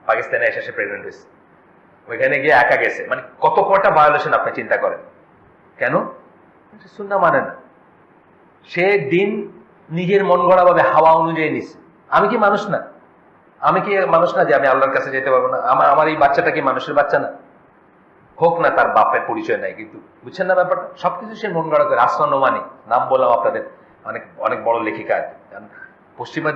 পাকিস্তানে এসে সে প্রেগনেন্ট হয়েছে, ওইখানে গিয়ে একা গেছে। মানে কত কয়টা ভায়োলেশন আপনি চিন্তা করেন। কেন? সুন্নাহ মানে না, সে দিন নিজের মন গড়া ভাবে হাওয়া অনুযায়ী নিছে। আমি কি মানুষ না? আমি কি মানুষ না যে আমি আল্লাহর কাছে যেতে পারবো না? আমার এই বাচ্চাটা কি মানুষের বাচ্চা না? হোক না তার বাপের পরিচয় নাই, কিন্তু বুঝছেন না ব্যাপারটা? সবকিছু সে মন গড়া করে। আসরা নোমানি নাম বললাম আপনাদের, অনেক অনেক বড় লেখিকা। কারণ পশ্চিমা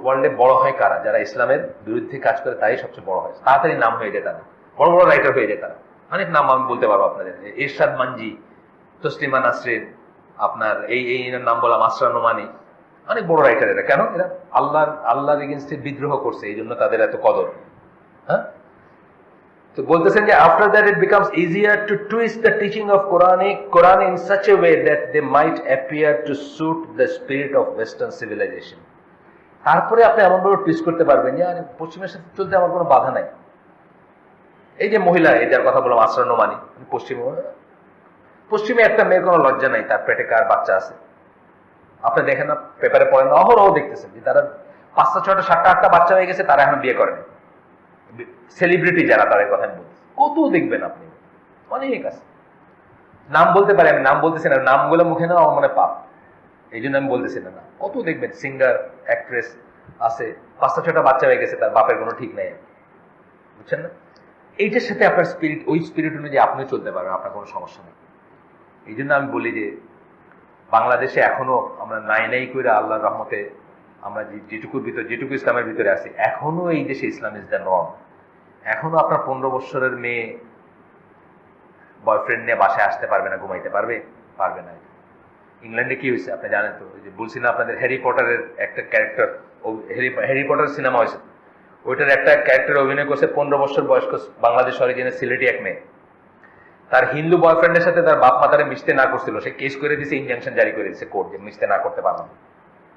ওয়ার্ল্ডে বড় হয় কারা? যারা ইসলামের বিরুদ্ধে কাজ করে, তাই সবচেয়ে বড় হয়, তাড়াতাড়ি নাম হয়ে যায় তারা, বড় বড় রাইটার হয়ে যায় তারা। অনেক নাম আমি বলতে পারবো আপনাদের, ইরশাদ মানজি, তসলিমা নাসরিন, আপনার এই নাম বললাম, আসরা নোমানি, অনেক বড় রাইটার এরা। কেন? এরা আল্লাহর এগেইনস্টে বিদ্রোহ করছে, এই জন্য তাদের এত কদর। হ্যাঁ, তো বলতেছেন যে after that it becomes easier to twist the teaching of Quran in such a way that they might appear to suit the spirit of western civilization. তারপরে আপনি এমন ভাবে টুইস্ট করতে পারবেন যে আরে পশ্চিমের সাথে চলতে আমার কোনো বাধা নাই। এই যে মহিলা, এই যার কথা বললাম, আসরা নোমানি, পশ্চিমে একটা মেয়ের কোনো লজ্জা নাই, তার পেটে কার বাচ্চা আছে আপনি দেখেন না, পেপারে পড়েন না, অহরহ দেখতেছেন যে তারা 5টা 6টা 7টা 8টা বাচ্চা হয়ে গেছে, তারা এখন বিয়ে করেন। সেলিব্রিটি যারা, তাদের কথা আমি বলছি, কত দেখবেন আপনি, অনেক আছে। নাম বলতে পারি, আমি নাম বলতেছি না, নামগুলো মুখে নেওয়া আমার মনে পাপ, এই জন্য আমি বলতেছি না। কত দেখবেন সিঙ্গার, অ্যাক্ট্রেস আছে, 5টা 6টা বাচ্চা হয়ে গেছে, তার বাপের কোনো ঠিক নাই, বুঝছেন না? এইটার সাথে আপনার স্পিরিট, ওই স্পিরিট অনুযায়ী আপনিও চলতে পারবেন, আপনার কোনো সমস্যা নেই। এই জন্য আমি বলি যে বাংলাদেশে এখনো আমরা নাই করে আল্লাহর রহমতে আমরা যেটুকু ইসলামের ভিতরে আছি, এখনো এই দেশে ইসলাম ইজ দ্য নর্ম। এখনো আপনার 15 বছরের মেয়ে বয়ফ্রেন্ড নিয়ে বাসায় আসতে পারবে না, ঘুমাইতে পারবে না। ইংল্যান্ডে কি হয়েছে আপনি জানেন তো? ওই যে বলছি না আপনাদের, হ্যারি পটারের একটা ক্যারেক্টার, হ্যারি পটার সিনেমা হয়েছে, ওইটার একটা ক্যারেক্টার অভিনয় করছে 15 বছর বয়স্ক বাংলাদেশ অরিজিনের সিলেটি এক মেয়ে। তার হিন্দু বয়ফ্রেন্ডের সাথে তার বাপ মাতারে মিশতে না করছিল, সে কেস করে দিয়েছে, ইনজাংশন জারি করে দিয়েছে কোর্ট, যে মিশতে না করতে পারলাম।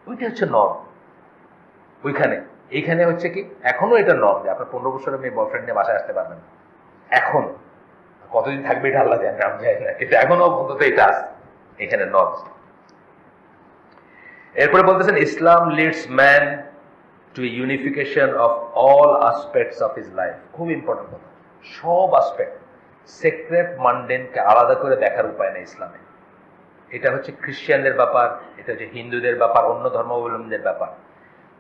ওইটা হচ্ছে নর্ম ওইখানে। এইখানে হচ্ছে কি, এখনো এটা নর্ম যে আপনার 15 বছরের মেয়ে বয়ফ্রেন্ড নিয়ে বাসায় আসতে পারবেন। এখন কতদিন থাকবে এটা আল্লাহ জানে, আমি জানি না, কিন্তু এখনো অন্তত এটা আছে এখানে নর্ম। এরপরে বলতেছেন Islam leads man to unification of all aspects of his life. খুব ইম্পর্টেন্ট কথা, সব আসপেক্ট, সেক্রেট মান্ডেনকে আলাদা করে দেখার উপায় নেই ইসলামে। এটা হচ্ছে খ্রিস্টানদের ব্যাপার, এটা হচ্ছে হিন্দুদের ব্যাপার, অন্য ধর্মাবলম্বীদের ব্যাপার।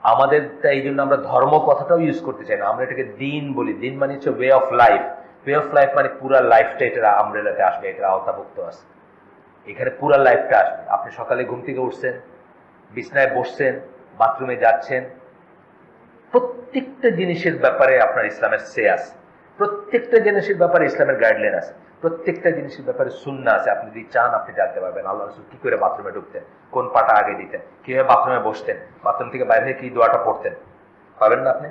আমাদের এই জন্য আমরা ধর্ম কথাটাও ইউজ করতে চাই না, আমরা এটাকে দিন বলি। দিন মানে হচ্ছে way of life. Way of life মানে পুরা লাইফটা এটার আমরেলাতে আসবে, এটার আওতাভুক্ত আছে, এখানে পুরা লাইফটা আসবে। আপনি সকালে ঘুম থেকে উঠছেন, বিছনায় বসছেন, বাথরুমে যাচ্ছেন, প্রত্যেকটা জিনিসের ব্যাপারে আপনার ইসলামের সে আছে, প্রত্যেকটা জিনিসের ব্যাপারে ইসলামের গাইডলাইন আছে, প্রত্যেকটা জিনিসের ব্যাপারে সুন্নাহ আছে। আপনি যদি চান আপনি জানতে পারবেন আল্লাহ রাসূল কি করে বাথরুমে ঢুকতেন, কোন পাটা আগে দিতেন, কিভাবে বাথরুমে বসতেন, বাথরুম থেকে বাইরে কি দোয়াটা পড়তেন, পাবেন না আপনি?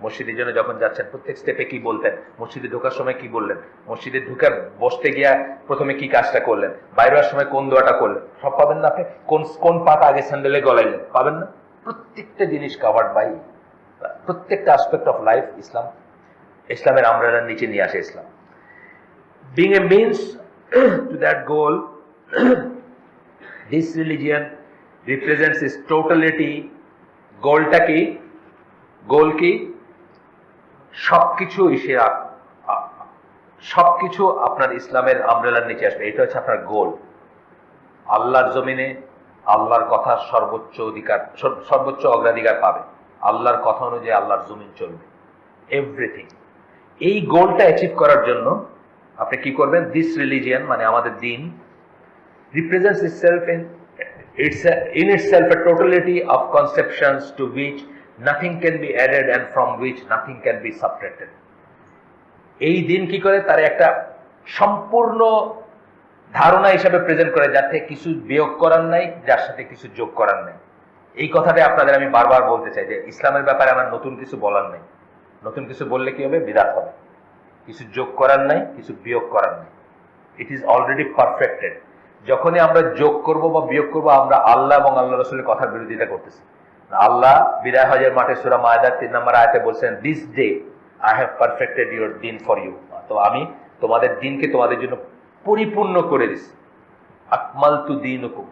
মসজিদের জন্য যখন যাচ্ছেন প্রত্যেক স্টেপে কি বলতেন, মসজিদে ঢোকার সময় কি বললেন, মসজিদে ঢুকে বসতে গিয়া প্রথমে কি কাজটা করলেন, বাইরে হওয়ার সময় কোন দোয়াটা করলেন, সব পাবেন না আপনি? কোন পাটা আগে স্যান্ডেলে গলাইলেন, পাবেন না? প্রত্যেকটা জিনিস কভার্ড বাই, প্রত্যেকটা অ্যাসপেক্ট অফ লাইফ ইসলামের আমরার নিচে নিয়ে আসে ইসলাম। Being a means to that goal, this religion represents its totality. গোলটা কি? গোল কি? সবকিছু আপনার ইসলামের আমরেলার নিচে আসবে, এটা হচ্ছে আপনার গোল। আল্লাহর জমিনে আল্লাহর কথা সর্বোচ্চ অগ্রাধিকার পাবে, আল্লাহর কথা অনুযায়ী আল্লাহর জমিন চলবে, এভরিথিং। এই গোলটা অ্যাচিভ করার জন্য আপনি কি করবেন? দিস রিলিজিয়ান মানে আমাদের দিন represents itself in itself a totality of conceptions to which nothing can be added and from which nothing can be subtracted. এই দিন কি করে? তার একটা সম্পূর্ণ ধারণা হিসাবে প্রেজেন্ট করে, যাতে কিছু বিয়োগ করার নাই, যার সাথে কিছু যোগ করার নাই। এই কথাটা আপনাদের আমি বারবার বলতে চাই যে ইসলামের ব্যাপারে আমার নতুন কিছু বলার নাই। নতুন কিছু বললে কি হবে? বিদআত হবে। কিছু যোগ করার নাই, কিছু বিয়োগ করার নাই। It is already perfected. যখনই আমরা যোগ করব বা বিয়োগ করব, আমরা আল্লাহ এবং আল্লাহ রসুলের কথার বিরোধিতা করতেছি। আল্লাহ বিদায় হজের মাঠে সূরা মায়দার 3 নম্বর আয়াতে বলছেন, this day I have perfected your দিন ফর ইউ। তো আমি তোমাদের দিনকে তোমাদের জন্য পরিপূর্ণ করে দিছি। আকমালতু দীনুকুম।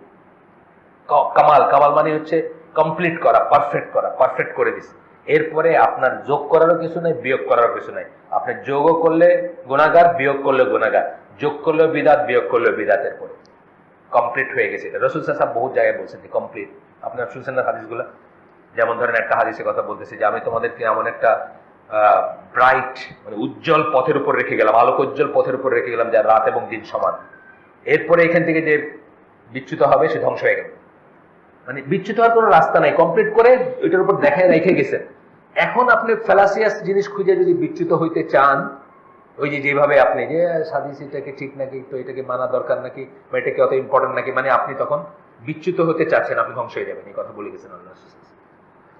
কামাল, কামাল মানে হচ্ছে কমপ্লিট করা, পারফেক্ট করে দিছি। এরপরে আপনার যোগ করারও কিছু নাই, বিয়োগ করারও কিছু নাই। আপনি যোগও করলে গুনাহগার, বিয়োগ করলে গুনাহগার, যোগ করলেও বিদাত, বিয়োগ করলেও বিদাতের পরে কমপ্লিট হয়ে গেছে। এটা রাসূল সাল্লাল্লাহু আলাইহি ওয়াসাল্লাম বহুত জায়গায় বলছেন যে কমপ্লিট। আপনারা শুনছেন না হাদিসগুলো? যেমন ধরেন একটা হাদিসের কথা বলতেছি যে আমি তোমাদেরকে এমন একটা ব্রাইট মানে উজ্জ্বল পথের উপর রেখে গেলাম, আলোক উজ্জ্বল পথের উপর রেখে গেলাম, যার রাত এবং দিন সমান। এরপরে এখান থেকে যে বিচ্যুত হবে সে ধ্বংস হয়ে গেল। মানে বিচ্যুত হওয়ার কোনো রাস্তা নাই, কমপ্লিট করে ওইটার উপর দেখায় রেখে গেছেন। এখন আপনি ফ্যালাসিয়াস জিনিস খুঁজে যদি বিচ্যুত হইতে চান, ওই যে যেভাবে আপনি যে হাদিস এটাকে ঠিক নাকি, তো এটাকে মানা দরকার নাকি, বা এটাকে অত ইম্পর্টেন্ট নাকি, মানে আপনি তখন বিচ্যুত হতে চাচ্ছেন, আপনি ধ্বংস হয়ে যাবেন। এই কথা বলে গেছেন আল্লাহ।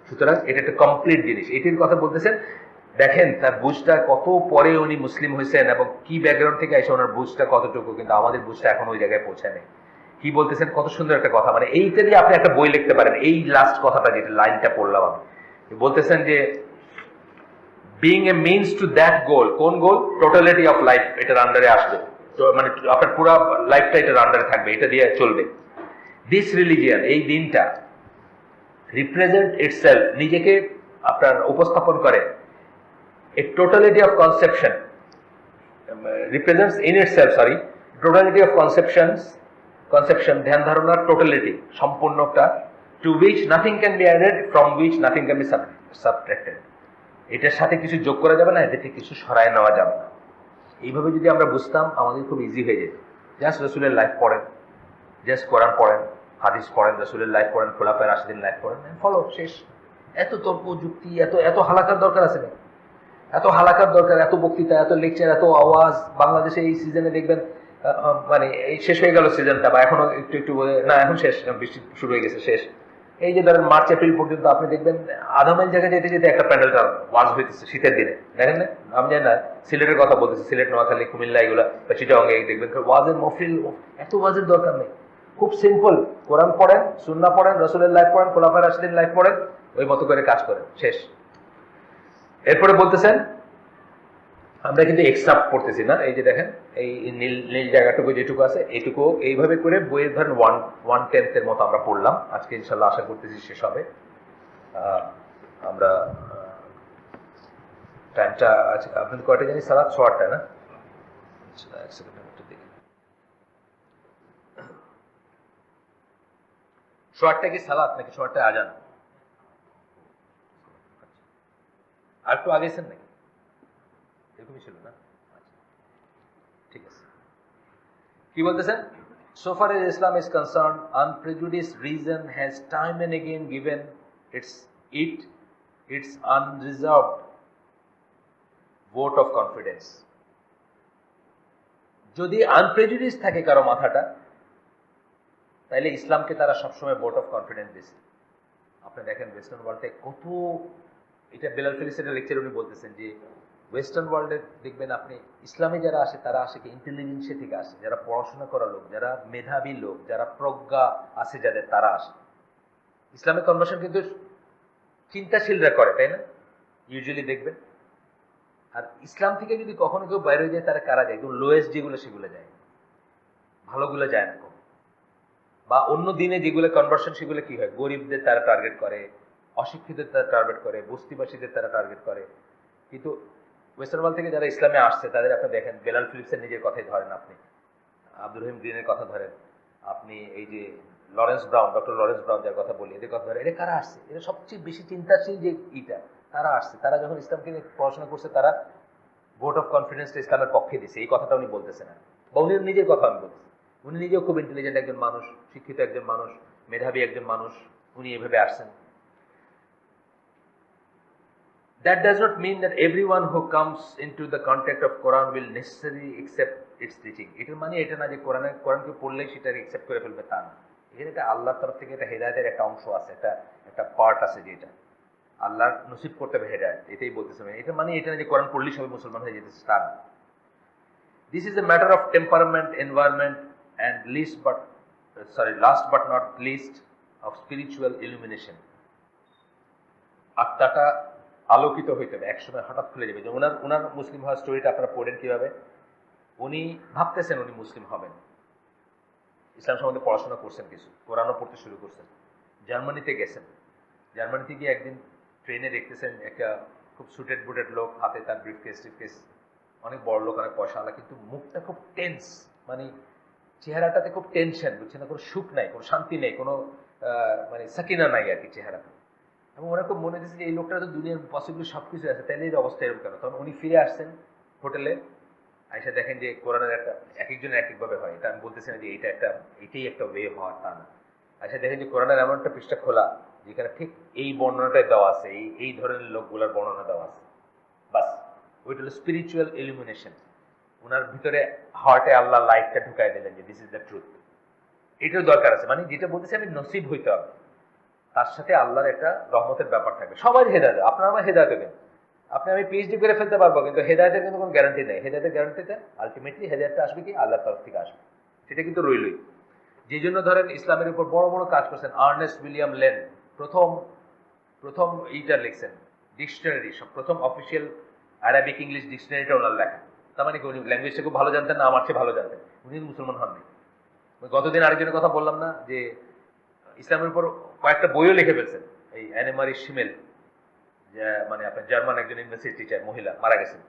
সুতরাং এটা একটা কমপ্লিট জিনিস। এটির কথা বলতেছেন। দেখেন তার বুঝটা কত পরে উনি মুসলিম হয়েছেন এবং কি ব্যাকগ্রাউন্ড থেকে এসে ওনার বুঝটা কতটুকু, কিন্তু আমাদের বুঝটা এখন ওই জায়গায় পৌঁছায় নেই। কি বলতেছেন, কত সুন্দর একটা কথা। মানে এইটা দিয়ে আপনি একটা বই লিখতে পারেন। এই লাস্ট কথাটা, যেটা লাইনটা পড়লাম আমি, বলতেছেন যে being a means to that goal. কোন গোল? টোটালিটি অফ লাইফ এটার আন্ডারে আসবে। তো মানে আপনার পুরো লাইফটা এটার আন্ডারে থাকবে, এটা দিয়ে চলবে। দিস রিলিজিয়ান, এই দিনটা, রিপ্রেজেন্ট ইটসেলফ, নিজেকে আপনার উপস্থাপন করে, a totality of conception, represents in itself, sorry, totality of conception, ধ্যান ধারণার টোটালিটি, সম্পূর্ণটা, to which nothing can be added, from which nothing can be subtracted. এটার সাথে কিছু যোগ করা যাবে না, এটাতে কিছু সরায় নেওয়া যাবে না। এইভাবে যদি আমরা বুঝতাম, আমাদের খুব ইজি হয়ে যেত। জাস্ট রসুলের লাইফ পড়েন, জাস্ট কোরআন পড়েন, হাদিস পড়েন, রসুলের লাইফ পড়েন, খোলাফায়ে রাশিদিন লাইফ পড়েন, ফলো, শেষ। এত তর্ক যুক্তি, এত হালাকার দরকার আছে না? এত হালাকার দরকার, এত বক্তৃতা, এত লেকচার, এত আওয়াজ। বাংলাদেশে এই সিজনে দেখবেন মানে এই শেষ হয়ে গেল সিজনটা, বা এখনো একটু একটু না, এখন শেষ, বৃষ্টি শুরু হয়ে গেছে, শেষ। এই যে ধরেন মার্চ এপ্রিল পর্যন্ত আপনি দেখবেন আধা মাইল জায়গায় যেতে যেতে একটা প্যান্ডেলটা ওয়াজ হইতেছে শীতের দিনে, দেখেন না? আমি জানি না, সিলেটের কথা বলতেছি, সিলেট, নোয়াখালী, কুমিল্লা, এগুলা বা চিটাগাঙ্গে দেখবেন ওয়াজের মহফিল। এত ওয়াজের দরকার নেই, খুব সিম্পল। কোরআন পড়েন, সুন্নাহ পড়েন, রসুলের লাইফ পড়েন, খোলাফায়ে রাশিদিন লাইফ পড়েন, ওই মতো করে কাজ করেন, শেষ। এরপরে বলতেছেন আমরা কিন্তু এক্সট্রা পড়তেছি না। এই যে দেখেন এই নীল নীল জায়গাটুকু যেটুকু আছে, এইটুকু এইভাবে করে বইয়ের ধরেন 1/10 মতো আমরা পড়লাম আজকে। ইনশাল্লাহ আশা করতেছি শেষ হবে। আমরা টাইমটা আপনাদের কয়টা জানি, সালাত 6:08 না? এক সেকেন্ড একটু দেখি, 6:08 কি সালাত নাকি 6:08 আজান? আর একটু আগেছেন নাকি? এরকমই ছিল না? ঠিক আছে। কি বলতেছেন? So far as Islam is concerned, unprejudiced reason has time and again given its unreserved vote of confidence. যদি আনপ্রেজুডিস থাকে কারো মাথাটা, তাহলে ইসলামকে তারা সবসময় ভোট অফ কনফিডেন্স দিচ্ছে। আপনি দেখেন ওয়েস্টার্ন ওয়ার্ল্ডে কত, এটা বেলাল ফেলিসের লেকচার উনি বলতেছেন যে ওয়েস্টার্ন ওয়ার্ল্ডে দেখবেন আপনি ইসলামে যারা আসে তারা আসে কি ইন্টেলিজেন্সে থেকে আসে, যারা পড়াশোনা করা লোক, যারা মেধাবী লোক, যারা প্রজ্ঞা আছে যাদের, তারা আসে। ইসলামিক কনভার্সন কিন্তু চিন্তাশীলরা করে, তাই না? ইউজুয়ালি দেখবেন। আর ইসলাম থেকে যদি কখনো কেউ বাইরে যায়, তারা কারা যায়? একদম লোয়েস্ট যেগুলো সেগুলো যায়, ভালোগুলো যায় না। বা অন্য দিনে যেগুলো কনভার্সন, সেগুলো কি হয়? গরিবদের তারা টার্গেট করে, অশিক্ষিতদের তারা টার্গেট করে, বস্তিবাসীদের তারা টার্গেট করে। কিন্তু ওয়েস্টার্ন ওয়ার্ল্ড থেকে যারা ইসলামে আসছে তাদের আপনি দেখেন, বেলাল ফিলিপসের নিজের কথাই ধরেন, আপনি আব্দুর রহিম গ্রিনের কথা ধরেন, আপনি এই যে Lawrence brown, doctor Lawrence brown যার কথা বলি, এদের কথা ধরেন, এরা কারা আসছে? এরা সবচেয়ে বেশি চিন্তাশীল যে ইটা, তারা আসছে। তারা যখন ইসলামকে নিয়ে পড়াশোনা করছে, তারা ভোট অফ কনফিডেন্সটা ইসলামের পক্ষে দিছে। এই কথাটা উনি বলতেছেন না, বা উনি নিজের কথা আমি বলতেছি। উনি নিজেও খুব ইন্টেলিজেন্ট একজন মানুষ, শিক্ষিত একজন মানুষ, মেধাবী একজন মানুষ, উনি এভাবে আসছেন। That does not mean that everyone who comes into the contact of Quran will necessarily accept its teaching. এটার মানে এটা না যে কোরআনকে পড়লেই সেটাকে accept করে ফেলবে তা না। এখানে এটা আল্লাহর তরফ থেকে এটা হেদায়েতের একটা অংশ আছে, একটা পার্ট আছে যেটা আল্লাহর নসিব করতে হবে হেদায়েত, এটাই বলতেছে। এটা মানে এটা না যে কোরআন পড়লেই সবাই মুসলমান হয়ে যেতেছে তা না। This is a matter of temperament, environment, and last but not least, of spiritual illumination. আত্মাটা আলোকিত হইতে হবে, একসময় হঠাৎ খুলে যাবে। যে ওনার মুসলিম হওয়ার স্টোরিটা আপনারা পড়েন কিভাবে, উনি ভাবতেছেন উনি মুসলিম হবেন, ইসলাম সম্বন্ধে পড়াশোনা করছেন, কিছু কোরআনও পড়তে শুরু করছেন, জার্মানিতে গেছেন। জার্মানিতে গিয়ে একদিন ট্রেনে দেখতেছেন একটা খুব সুটেড বুটেড লোক, হাতে তার ব্রিফকেস, অনেক বড় লোক, অনেক পয়সাওয়ালা, কিন্তু মুখটা খুব টেন্স, মানে চেহারাটাতে খুব টেনশন, বুঝছেন না, কোনো সুখ নাই, কোনো শান্তি নেই, কোনো মানে সাকিনা নাই আর কি চেহারাতে। এবং ওরা খুব মনে হচ্ছে যে এই লোকটা তো দুনিয়ার পসিবল সবকিছু আছে, তাইলে এই অবস্থা এরকম কেন। তখন উনি ফিরে আসছেন হোটেলে, আইসা দেখেন যে কোরআনের একটা এক একজনের এক একভাবে হয়, এটা আমি বলতেছি না যে এটাই একটা ওয়ে হওয়ার, তা না। আইসা দেখেন যে কোরআনের এমন একটা পৃষ্ঠা খোলা যেখানে ঠিক এই বর্ণনাটাই দেওয়া আছে, এই ধরনের লোকগুলোর বর্ণনা দেওয়া আছে। বাস, ওইটা হলো স্পিরিচুয়াল ইলুমিনেশন। ওনার ভিতরে হার্টে আল্লাহ লাইটটা ঢুকাই দিলেন যে দিস ইজ দ্য ট্রুথ। এটার দরকার আছে, মানে যেটা বলতেছি আমি নসিব হইতে হবে, তার সাথে আল্লাহর একটা রহমতের ব্যাপার থাকবে। সবাই হেদায়েত, আপনার আমার হেদায়েত হবেন, আমি পিএইচডি করে ফেলতে পারবো, কিন্তু হেদায়েতের কিন্তু কোনো গ্যারান্টি নেই। হেদায়েতের গ্যারান্টিতে আলটিমেটলি হেদায়েতটা আসবে কি আল্লাহর তরফ থেকে আসবে, সেটা কিন্তু রইলই। যে জন্য ধরেন ইসলামের উপর বড় বড় কাজ করছেন আর্নেস্ট উইলিয়াম লেন, প্রথম এইটা লিখছেন ডিকশনারি, প্রথম অফিসিয়াল আরবিক ইংলিশ ডিকশনারিটা ওনার লেখা। তার মানে উনি ল্যাঙ্গুয়েজটা খুব ভালো জানতেন না, আমার চেয়ে ভালো জানতেন, উনি মুসলমান হননি। গতদিন আরেকজনের কথা বললাম না যে ইসলামের উপর কয়েকটা বইও লিখে ফেলছেন, এই অ্যানেমারি শিমেল, মানে আপনার জার্মান একজন ইউনিভার্সিটি টিচার, মহিলা, মারা গেছেন,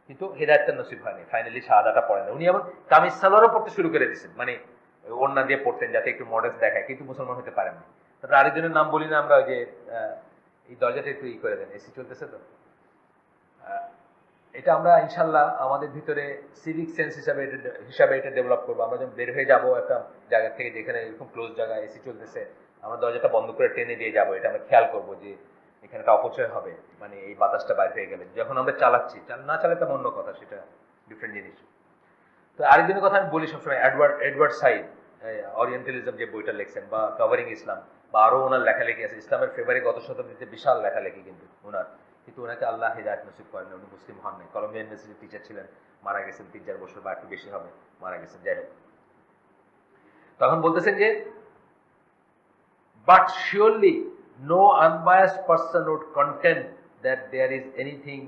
কিন্তু হেদায়েতটা নসিব হয়নি, ফাইনালি শাহাদাটা পড়েন। উনি আবার কামিজ সালোয়ারও পড়তে শুরু করে দিয়েছেন, মানে ওড়না দিয়ে পড়তেন যাতে একটু মডেস্ট দেখায়, কিন্তু মুসলমান হতে পারেননি। তারপরে আরেকজনের নাম বলি না আমরা, ওই যে এই দরজাটা একটু করে দেন, এসি চলতেছে তো, এটা আমরা ইনশাল্লাহ আমাদের ভিতরে সিভিক সেন্স হিসাবে এটা ডেভেলপ করবো। আমরা যখন বের হয়ে যাবো একটা জায়গা থেকে যেখানে এরকম ক্লোজ জায়গা, এসি চলতেছে, আমরা দরজাটা বন্ধ করে টেনে দিয়ে যাবো, এটা আমরা খেয়াল করবো যে এখানে একটা অপচয় হবে, মানে এই বাতাসটা বাইরে হয়ে গেলে। যখন আমরা চালাচ্ছি, না চালাতে অন্য কথা, সেটা ডিফারেন্ট জিনিস। তো আরেকজনের কথা আমি বলি সবসময়, এডওয়ার্ড সাইড, ওরিয়েন্টালিজম যে বইটা লিখছেন, বা কভারিং ইসলাম, বা আরো ওনার লেখালেখি আছে ইসলামের ফেভারে, গত শতাব্দীতে বিশাল লেখালেখি কিন্তু ওনার, কিন্তু ওনাকে আল্লাহ হিদায়াত নসিব করেন, উনি মুসলিম হন নাই। কলম্বিয়া ইউনিভার্সিটির টিচার ছিলেন, মারা গেছেন 3-4 বছর বা একটু বেশি হবে, মারা গেছেন। যাই হোক, তখন বলতেছেন যে but surely no unbiased person would contend that there is anything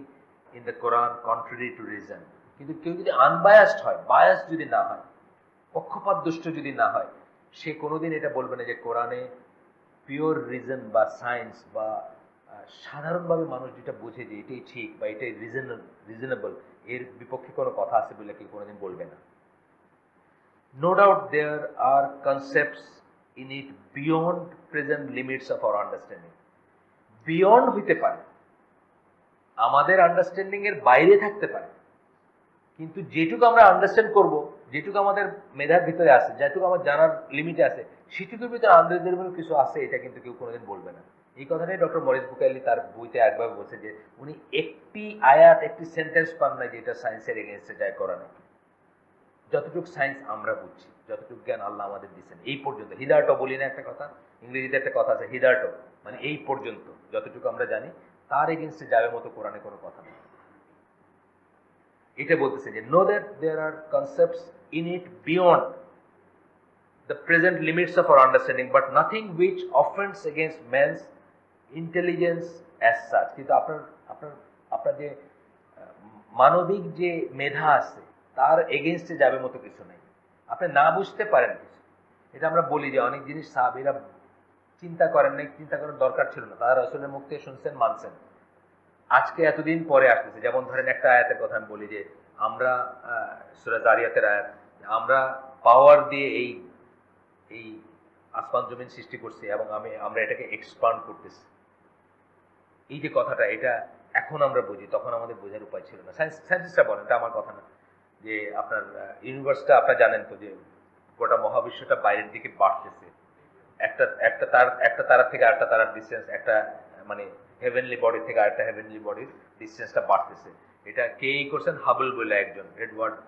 in the Quran contrary to reason. কিন্তু কেউ যদি আনবায়াসড হয়, বায়াস যদি না হয়, পক্ষপাত দুষ্ট যদি না হয়, সে কোনোদিন এটা বলবে না যে কোরআনে পিওর রিজন বা সায়েন্স বা সাধারণভাবে মানুষ যেটা বুঝে যে এটাই ঠিক বা এটাই রিজনেবল, এর বিপক্ষে কোনো কথা আছে বলে কেউ কোনোদিন বলবে না। No doubt there are concepts in it beyond present limits of our understanding. Beyond হইতে পারে, আমাদের আন্ডারস্ট্যান্ডিং এর বাইরে থাকতে পারে, কিন্তু যেটুকু আমরা আন্ডারস্ট্যান্ড করব, যেটুকু আমাদের মেধার ভিতরে আছে, যেটুকু আমার জানার লিমিটে আছে, সেটুকুর ভিতরে আন্ডারস্ট্যান্ডেবল কিছু আছে, এটা কিন্তু কেউ কোনোদিন বলবে না। এই কথাটাই ডক্টর মরিস বুকাইলি তার বইতে একবার বলছে যে উনি একটি আয়াত, একটি সেন্টেন্স পান না যেটা সায়েন্সের এগেনস্টে যায় কোরআনে। যতটুকু সায়েন্স আমরা বুঝছি, যতটুকু জ্ঞান আল্লাহ আমাদের দিচ্ছেন, এই পর্যন্ত। হিদায়াটো বলি না একটা কথা, ইংরেজিতে একটা কথা আছে হিদায়াটো, মানে এই পর্যন্ত যতটুকু আমরা জানি, তার এগেনস্টে যাওয়ার মতো কোরআনে কোনো কথা নেই। এটা বলতেছে যে no that there are concepts in it beyond the present limits of our understanding but nothing which offends against man's intelligence as such. কিন্তু আপনার যে মানবিক যে মেধা আছে, তার এগেনস্টে যাবে মতো কিছু নেই। আপনি না বুঝতে পারেন কিছু, এটা আমরা বলি যে অনেক জিনিস সাহাবীরা চিন্তা করেন নাই, চিন্তা করার দরকার ছিল না, তারা রাসূলের মুখ থেকে শুনছেন, মানছেন। আজকে এতদিন পরে আসতেছে, যেমন ধরেন একটা আয়াতের কথা আমি বলি যে আমরা সূরা জারিয়াতের আয়াত, আমরা পাওয়ার দিয়ে এই আসমান জমিন সৃষ্টি করছি এবং আমরা এটাকে এক্সপান্ড করতেছি। এই যে কথাটা, এটা এখন আমরা বুঝি, তখন আমাদের বোঝার উপায় ছিল না। সায়েন্টিস্টরা বলেন, এটা আমার কথা না, যে আপনার ইউনিভার্সটা আপনারা জানেন তো যে গোটা মহাবিশ্বটা বাইরের দিকে বাড়তেছে, একটা তারা থেকে আরেকটা তারার ডিস্টেন্স, একটা মানে হেভেনলি বডি থেকে আরেকটা হেভেনলি বডির ডিস্টেন্সটা বাড়তেছে। এটা কেই করছেন? হাবল বলে একজন,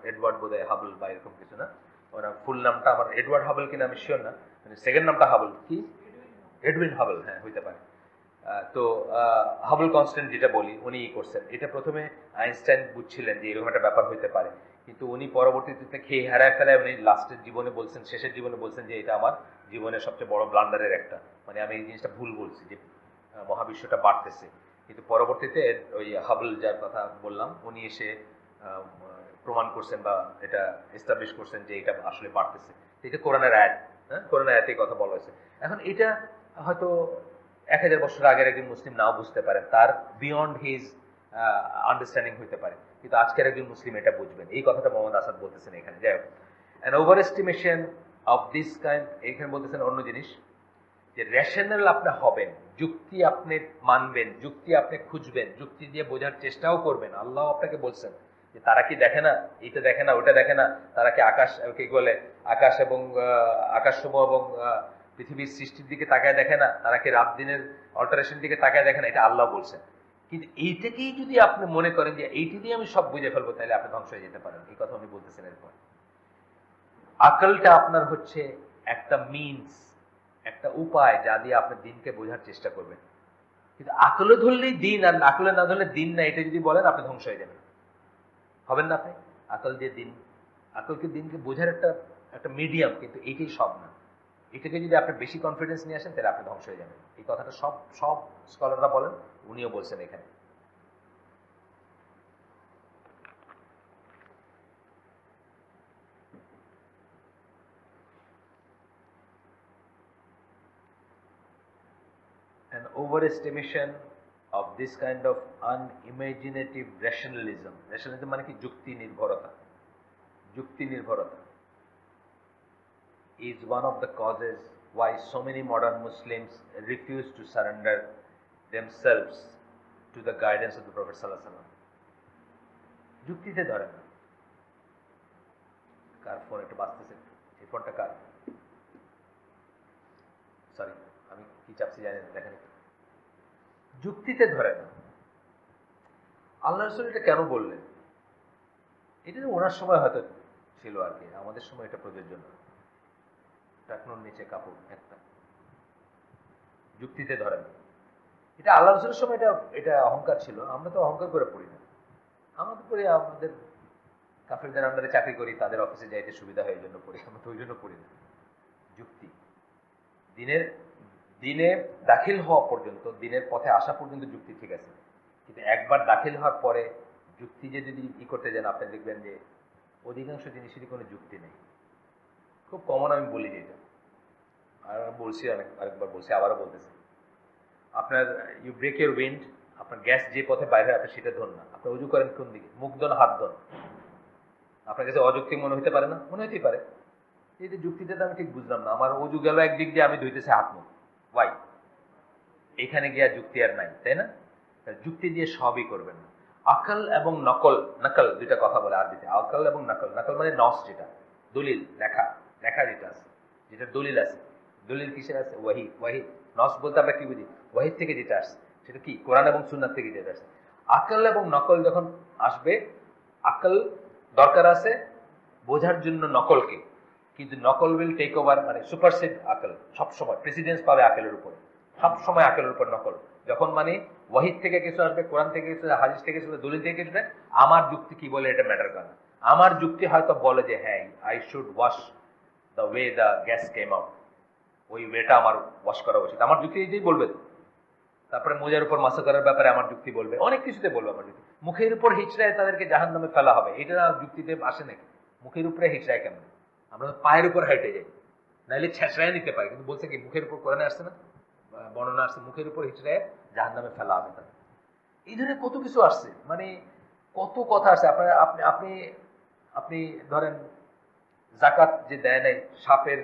এডওয়ার্ড বোধহয় হাবল বা এরকম কিছু না, ওনার ফুল নামটা আমার এডওয়ার্ড হাবল কিনা আমি শিওর না, মানে সেকেন্ড নামটা হাবল, কি এডউইন হাবল, হ্যাঁ হইতে পারে। তো হাবল কনস্ট্যান্ট যেটা বলি উনি করছেন। এটা প্রথমে আইনস্টাইন বুঝছিলেন যে এরকম একটা ব্যাপার হইতে পারে, কিন্তু উনি পরবর্তীতে খেয়ে হারায় ফেলায় উনি লাস্টের জীবনে বলছেন, শেষের জীবনে বলছেন যে এটা আমার জীবনের সবচেয়ে বড় ব্লান্ডারের একটা, মানে আমি এই জিনিসটা ভুল বলছি যে মহাবিশ্বটা বাড়তেছে। কিন্তু পরবর্তীতে ওই হাবল যার কথা বললাম উনি এসে প্রমাণ করছেন বা এটা এস্টাবলিশ করছেন যে এটা আসলে বাড়তেছে। এটা কোরআনের আয়াত, হ্যাঁ কোরআনের আয়াতে কথা বলা হয়েছে। এখন এটা হয়তো 1000 বছর আগের একজন মুসলিম নাও বুঝতে পারেন, তার বিয়ন্ড হিজ আন্ডারস্ট্যান্ডিং হইতে পারে, কিন্তু আজকের একজন মুসলিম এটা বুঝবেন। এই কথাটা মোহাম্মদ আসাদ বলতেছেন এখানে। যাই হোক, an over estimation of this kind, এখানে বলতেছেন অন্য জিনিস, যে রেশনাল আপনি হবেন, যুক্তি আপনি মানবেন, যুক্তি আপনি খুঁজবেন, যুক্তি দিয়ে বোঝার চেষ্টাও করবেন। আল্লাহ আপনাকে বলছেন যে তারা কি দেখে না, এইটা দেখে না, ওটা দেখে না, তারা কি আকাশ কি বলে আকাশ এবং আকাশসমূহ এবং পৃথিবীর সৃষ্টির দিকে তাকায় দেখে না, তারা কি রাত দিনের অল্টারেশন দিকে তাকায় দেখে না, এটা আল্লাহ বলছেন। কিন্তু এইটাকেই যদি আপনি মনে করেন যে এইটি দিয়ে আমি সব বুঝে ফেলবো, তাহলে আপনি ধ্বংস হয়ে যেতে পারেন। এই কথা উনি বলতেছেন। এরপর আকলটা আপনার হচ্ছে একটা মিনস, একটা উপায় যা দিয়ে আপনি দিনকে বোঝার চেষ্টা করবেন। কিন্তু আকলে ধরলেই দিন আর আকলে না ধরলে দিন না, এটা যদি বলেন আপনি ধ্বংস হয়ে যাবেন, হবেন না আপনি। আকল দিয়ে দিন, আকলকে দিনকে বোঝার একটা একটা মিডিয়াম, কিন্তু এইটাই সব না। এটাকে যদি আপনি বেশি কনফিডেন্স নিয়ে আসেন তাহলে আপনি ধ্বংস হয়ে যাবেন। এই কথাটা সব সব স্কলাররা বলেন, উনিও বলছেন এখানে। An overestimation of this kind of unimaginative rationalism, rationalism মানে কি? যুক্তি নির্ভরতা, যুক্তি নির্ভরতা is one of the causes why so many modern Muslims refuse to surrender themselves to the guidance of the Prophet sallallahu alaihi wasallam. যুক্তিতে ধরে না। কার phone একটু বাজতেছে? এই ফোনটা কার? সরি, আমি কি চাপছি জানি না, দেখেন। যুক্তিতে ধরে না। আল্লাহ রাসূল এটা কেন বললেন? এটা ওনার সময় হয়তো ছিল আর কি, আমাদের সময় এটা প্রযোজ্য না। টাকনোর নিচে কাপড় একটা, যুক্তিতে ধরে না। এটা আল্লাহ রাসূলের সময় এটা এটা অহংকার ছিল। আমরা তো অহংকার করে পড়ি না, আমরা তো পড়ি আমাদের কাফেরদের আন্ডারে চাকরি করি, তাদের অফিসে যাইতে সুবিধা হয় এই জন্য পড়ি, আমরা তো ওই জন্য পড়ি না। যুক্তি দিনে দাখিল হওয়া পর্যন্ত, দিনের পথে আসা পর্যন্ত যুক্তি ঠিক আছে, কিন্তু একবার দাখিল হওয়ার পরে যুক্তি যে যদি করতে যান, আপনি দেখবেন যে অধিকাংশ জিনিসেরই কোনো যুক্তি নেই। খুব কমন আমি বলি যেটা, আর বলছি আরেকবার বলছি, আবারও বলতেছি। আপনার ইউ ব্রেক ইউর উইন্ড, আপনার গ্যাস যে পথে বাইরে আপনি সেটা ধরুন না। আপনি উজু করেন কোন দিকে? মুখ ধন, হাত ধন। আপনার কাছে অযৌক্তিক মনে হতে পারে না? মনে হতেই পারে। এই যে যুক্তিটা তো আমি ঠিক বুঝলাম না। আমার অজু গেল একদিক দিয়ে, আমি ধুইতেছি হাত মুখ, ওয়াই? এখানে গিয়া যুক্তি আর নাই, তাই না? যুক্তি দিয়ে সবই করবেন না। আকল এবং নকল, নকল দুইটা কথা বলে আরবিতে, আকল এবং নকল। নকল মানে নস, যেটা দলিল, লেখা, লেখা যেটা আছে, যেটা দলিল আছে। দলিল কিসের আছে? ওয়াহি। ওয়াহি নস বলতে আমরা কি বুঝি? ওয়াহিদ থেকে যেটা আসছে, সেটা কি? কোরআন এবং সুন্নাত থেকে যেটা আসছে। আকল এবং নকল যখন আসবে, আকল দরকার আছে বোঝার জন্য নকলকে, কিন্তু নকল উইল টেক ওভার, মানে সুপারসিড আকল। সবসময় প্রেসিডেন্স পাবে আকলের উপরে, সবসময় আকলের উপর নকল। যখন মানে ওয়াহিদ থেকে কিছু আসবে, কোরআন থেকে কিছু, হাদিস থেকে কিছু, দলিল থেকে কিছু, আমার যুক্তি কি বলে এটা ম্যাটার করে না। আমার যুক্তি হয়তো বলে যে হ্যাঁ, I should wash the way the gas came out, ওই ওয়েটা আমার ওয়াশ করা উচিত, আমার যুক্তি এটাই বলবে। তারপরে মোজার উপর মাসা করার ব্যাপারে আমার যুক্তি বলবে, অনেক কিছুতে বলবে আমার যুক্তি। মুখের উপর হিচড়ায় তাদেরকে জাহান্নামে ফেলা হবে, এটা যুক্তিতে আসে নাকি? মুখের উপরে হিচড়ায় কেন? আমরা পায়ের উপর হাইটে যাই, নাইলে ছেঁচড়ায় নিতে পারি, কিন্তু বলছে কি মুখের উপর কোরআনে আসছে না, বর্ণনা আসছে, মুখের উপর হিচড়ায় জাহান্নামে ফেলা হবে তাদের। এই ধরনের কত কিছু আসছে, মানে কত কথা আসছে। আপনার আপনি আপনি আপনি ধরেন জাকাত যে দেয় নাই, সাপের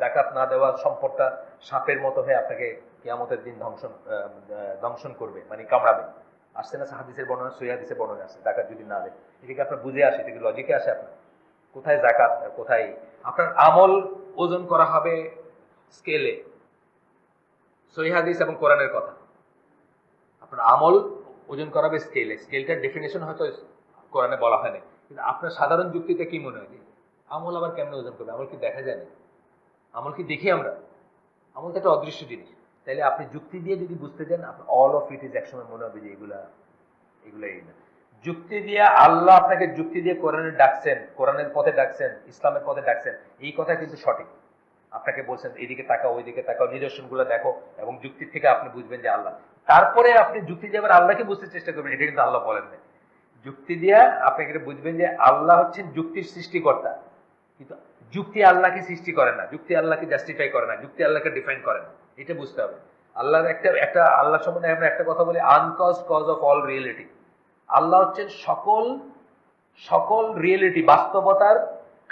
জাকাত না দেওয়ার সম্পদটা সাপের মতো হয়ে আপনাকে কিয়ামতের দিন দংশন করবে, মানে কামড়াবে। আসছে না হাদিসের বর্ণনা, সহিহ হাদিসের বর্ণনা আসছে, জাকাত যদি না দেয়। এটাকে আপনার বুঝে আসে, এটাকে লজিকে আসে আপনার? কোথায় জাকাত আর কোথায়? আপনার আমল ওজন করা হবে স্কেলে, সহিহ হাদিস এবং কোরআনের কথা। আপনার আমল ওজন করাবে স্কেলে, স্কেলটার ডেফিনেশন হয়তো কোরআনে বলা হয়নি, কিন্তু আপনার সাধারণ যুক্তিতে কি মনে হয় যে আমল আবার কেমন ওজন করবে? আমল কি দেখা যায় না? আমল কি দেখি আমরা? আমল তো একটা অদৃশ্য জিনিস। তাইলে আপনি যুক্তি দিয়ে যদি বুঝতে চান, আপনার অল অফ ইট ইজ একসময় মনে হবে যে এগুলা এই না। যুক্তি দিয়ে আল্লাহ আপনাকে যুক্তি দিয়ে কোরআনে ডাকছেন, কোরআনের পথে ডাকছেন, ইসলামের পথে ডাকছেন, এই কথা কিন্তু সঠিক। আপনাকে বলছেন এইদিকে তাকাও, ওইদিকে তাকাও, নিদর্শনগুলো দেখো, এবং যুক্তির থেকে আপনি বুঝবেন যে আল্লাহ। তারপরে আপনি যুক্তি দিয়ে আবার আল্লাহকে বুঝতে চেষ্টা করবেন, এটা কিন্তু আল্লাহ বলেন না। যুক্তি দিয়া আপনাকে বুঝবেন যে আল্লাহ হচ্ছেন যুক্তির সৃষ্টিকর্তা, কিন্তু যুক্তি আল্লাহকে সৃষ্টি করে না, যুক্তি আল্লাহকে জাস্টিফাই করে না, যুক্তি আল্লাহকে ডিফাইন করে না। এটা বুঝতে হবে। আল্লাহর একটা আল্লাহ সম্বন্ধে আমরা একটা কথা বলি, আনকজ কজ অফ অল রিয়েলিটি। আল্লাহ হচ্ছেন সকল রিয়েলিটি, বাস্তবতার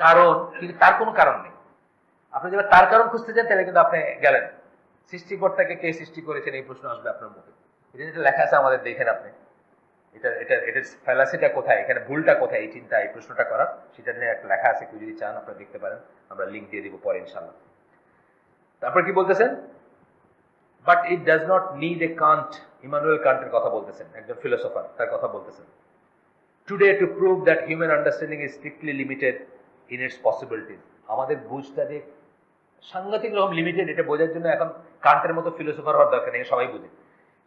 কারণ, কিন্তু তার কোনো কারণ নেই। আপনি যদি তার কারণ খুঁজতে চান তাহলে কিন্তু আপনি গেলেন। সৃষ্টিকর্তাকে কে সৃষ্টি করেছেন এই প্রশ্ন আসবে আপনার মুখে। এটা যেটা লেখা আছে আমাদের, দেখেন আপনি এটা ফ্যালাসিটা কোথায়, এখানে ভুলটা কোথায়, এই চিন্তা, এই প্রশ্নটা করার, সেটা নিয়ে একটা লেখা আছে, কেউ যদি চান আপনারা দেখতে পারেন, আমরা লিঙ্ক দিয়ে দিব পরে ইনশাআল্লাহ। তারপর কি বলতেছেন, but it does not need a Kant, Immanuel কান্টের কথা বলতেছেন, একজন ফিলোসফার, তার কথা বলতেছেন। Today to prove that human understanding is strictly limited in its possibilities. আমাদের বুঝটা যে সাংঘাতিক রকম লিমিটেড, এটা বোঝার জন্য এখন কান্টের মতো ফিলোসফার হওয়ার দরকার নেই, সবাই বুঝে।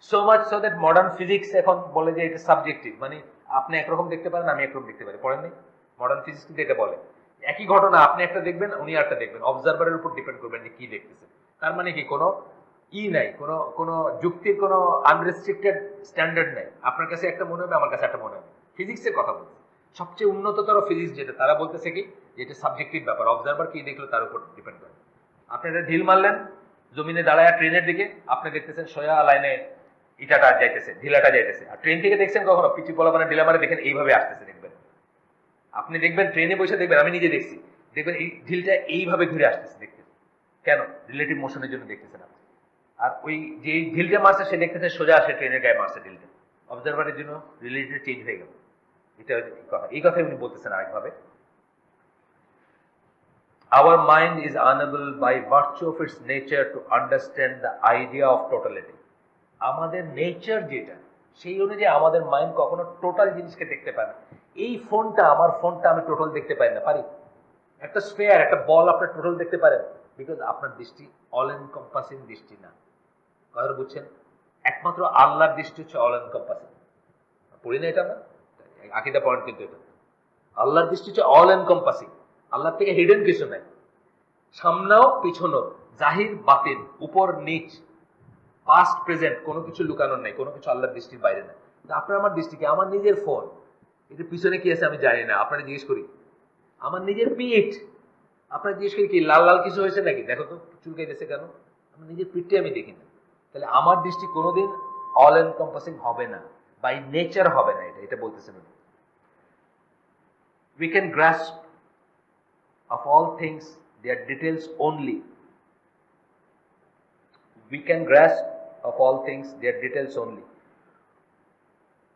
So much so that modern physics এখন বলে যে এটা সাবজেক্টিভ, মানে আপনি একরকম দেখতে পারেন, আমি একরকম দেখতে পারি। পড়েননি? মডার্ন ফিজিক্স কিন্তু এটা বলে একই ঘটনা আপনি একটা দেখবেন, উনি একটা দেখবেন, অবজারভারের উপর ডিপেন্ড করবেন যে কি দেখতেছেন। তার মানে কি কোনো নাই, কোনো যুক্তির কোনো আনরেস্ট্রিক্টেড স্ট্যান্ডার্ড নাই। আপনার কাছে একটা মনে হবে, আমার কাছে একটা মনে হবে। ফিজিক্সের কথা বলছে, সবচেয়ে উন্নততর ফিজিক্স যেটা, তারা বলতেছে কি যে এটা সাবজেক্টিভ ব্যাপার, অবজারভার কি দেখলো তার উপর ডিপেন্ড করে। আপনি একটা ঢিল মারলেন জমিনে দাঁড়ায় ট্রেনের দিকে, আপনি দেখতেছেন সোজা লাইনে ইটাটা যাইতেছে, ঢিলাটা যাইতেছে। আর ট্রেন থেকে দেখছেন কখনো পিচি পোলা মানে ঢিলা মারে দেখেন এইভাবে আসতেছে, দেখবেন আপনি, দেখবেন ট্রেনে বসে দেখবেন, আমি নিজে দেখছি, দেখবেন এই ঢিলটা এইভাবে ঘুরে আসতেছে, দেখতেছে কেন? রিলেটিভ মোশনের জন্য দেখতেছেন আপনি। আর ওই যে ঢিলটা মারছে সে দেখতেছে সোজা আসে ট্রেনের গায়ে মারছে ঢিলটা, অবজারভারের জন্য রিলেটিভ চেঞ্জ হয়ে গেল। এটা কথা, এই কথাই উনি বলতেছেন আরেকভাবে। Our mind is unable by virtue of its nature to understand the idea of totality. আমাদের নেচার যেটা, সেই অনুযায়ী আমাদের মাইন্ড কখনো টোটাল জিনিসকে দেখতে পায় না। এই ফোনটা, আমার ফোনটা আমি টোটাল দেখতে পাই না, পারি? একটা স্ফেয়ার, একটা বল আপনার টোটাল দেখতে পারেন, বিকজ আপনার দৃষ্টি অল এনকম্পাসিং দৃষ্টি না। কথা বুঝছেন? একমাত্র আল্লাহর দৃষ্টি হচ্ছে অল এনকম্পাসিং। পড়ি না এটা না, আকীদা পয়েন্ট কিন্তু এটা। আল্লাহর দৃষ্টি হচ্ছে অল এনকম্পাসিং, আল্লাহর থেকে হিডেন কিছু নাই, সামনেও পিছনেও, জাহির বাতিন, উপর নিচ, পাস্ট প্রেজেন্ট, কোনো কিছু লুকানোর নাই, কোনো কিছু আল্লাহর দৃষ্টির বাইরে নাই। আপনার আমার দৃষ্টি কি? আমার নিজের ফোন, এটা পিছনে কি আছে আমি জানি না, আপনারা জিজ্ঞেস করি। আমার নিজের পিঠ, আপনারা জিজ্ঞেস করি কি লাল লাল কিছু হয়েছে নাকি, দেখো তো চুলকাইতেছে কেন? আমার নিজের পিঠটা আমি দেখি না। তাহলে আমার দৃষ্টি কোনোদিন অল এনকম্পাসিং হবে না, বাই নেচার হবে না। এটা বলতেছেন উনি। We can grasp of all things their details only. We can grasp of all things their details only.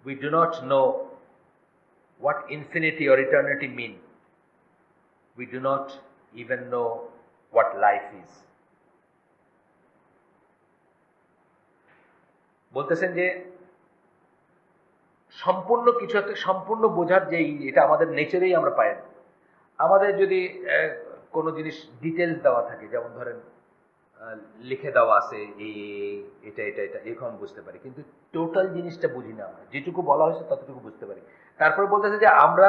We do not know what infinity or eternity mean. We do not even know what life is. বলতেছেন যে সম্পূর্ণ কিছু একটা সম্পূর্ণ বোঝার যে এটা আমাদের নেচারেই আমরা পাই না। আমাদের যদি কোনো জিনিস ডিটেলস দেওয়া থাকে, যেমন ধরেন লিখে দেওয়া আছে এটা এখন বুঝতে পারি, কিন্তু টোটাল জিনিসটা বুঝি না আমরা। যেটুকু বলা হয়েছে ততটুকু বুঝতে পারি। তারপর বলতেছে যে আমরা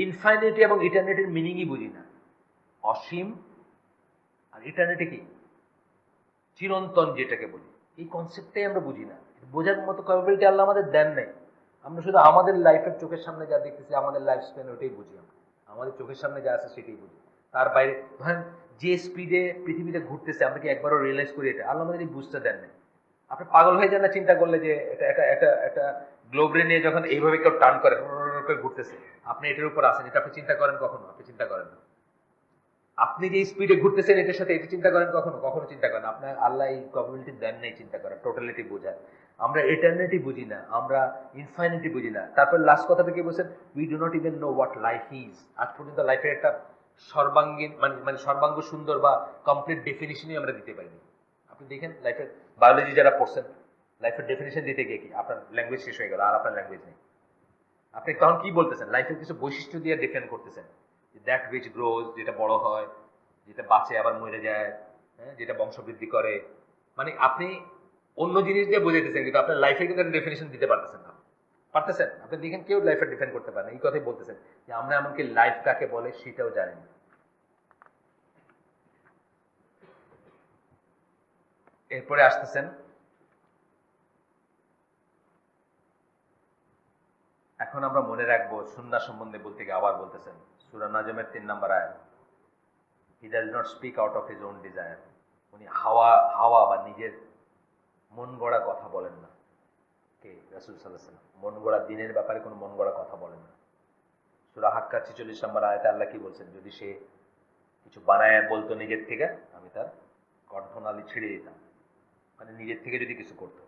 ইনফাইনিটি এবং ইটার্নিটির মিনিংই বুঝি না। অসীম আর ইটার্নিটি কি? চিরন্তন, যেটাকে বলি, এই কনসেপ্টটাই আমরা বুঝি না। বোঝার মতো ক্যাপাবিলিটি আল্লাহ আমাদের দেন নাই। আমরা শুধু আমাদের লাইফের চোখের সামনে যা দেখতেছি, আমাদের লাইফ স্প্যান, ওটাই বুঝি। আমরা আমাদের চোখের সামনে যা আছে সেটাই বুঝি। তার বাইরে ধরেন যে স্পিডে পৃথিবীতে ঘুরতেছে, আমরা কি একবারও রিয়েলাইজ করি এটা? আল্লাহ আমাদের এই বুঝতে দেন নাই। আপনি পাগল হয়ে যান না চিন্তা করলে যে একটা গ্লোবরে নিয়ে যখন এইভাবে কেউ টার্ন করে ঘুরতেছে, আপনি এটার উপর আছেন, এটা আপনি চিন্তা করেন কখনো? আপনি চিন্তা করেন না। আপনি যে স্পিডে ঘুরতেছেন এটার সাথে, এটা চিন্তা করেন কখনো চিন্তা করেন? আপনার আল্লাহ এই ক্যাপাবিলিটি দেন নাই চিন্তা করার, টোটালিটি বোঝার। আমরা ইটার্নিটি বুঝি না, আমরা ইনফাইনিটি বুঝি না। তারপর লাস্ট কথাটা কি বলছেন? We do not even know what life is. আজ পর্যন্ত লাইফের একটা সর্বাঙ্গীন মানে সর্বাঙ্গ সুন্দর বা কমপ্লিট ডেফিনিশনই আমরা দিতে পারিনি। আপনি দেখেন লাইফের বায়োলজি যারা পড়ছেন, লাইফের ডেফিনেশন দিতে গিয়ে কি আপনার ল্যাঙ্গুয়েজ শেষ হয়ে গেল, আর আপনার ল্যাঙ্গুয়েজ নেই। আপনি তখন কি বলতেছেন? লাইফের কিছু বৈশিষ্ট্য দিয়ে ডিফাইন করতেছেন, দ্যাট হুইচ গ্রোজ, যেটা বড় হয়, যেটা বাঁচে আবার মরে যায়, হ্যাঁ, যেটা বংশবৃদ্ধি করে। মানে আপনি অন্য জিনিস দিয়ে বোঝাইতেছেন, কিন্তু আপনার লাইফের কিন্তু একটা ডেফিনেশন দিতে পারতেছেন না। পারতেছেন? আপনি দেখেন কেউ লাইফের ডিফাইন করতে পারে না। এই কথাই বলতেছেন যে আমরা এমনকি লাইফ কাকে বলে সেটাও জানি না। এরপরে আসতেছেন, এখন আমরা মনে রাখবো সুন্নাহ সম্বন্ধে বলতে গিয়ে আবার বলতেছেন সূরা নাজমের ৩ নম্বর আয়াত, he does not speak out of his own desire. উনি হাওয়া হাওয়া বা নিজের মন গড়া কথা বলেন না। কে? রাসূল সাল্লাল্লাহু আলাইহি ওয়াসাল্লাম মন গড়া দিনের ব্যাপারে কোনো মন গড়া কথা বলেন না। সূরা হাক্কা ৪৬ নম্বর আয়াতে আল্লাহ কি বলছেন, যদি সে কিছু বানায় বলতো নিজের থেকে, আমি তার কণ্ঠনালী ছিঁড়ে দিতাম। মানে নিজের থেকে যদি কিছু করতো,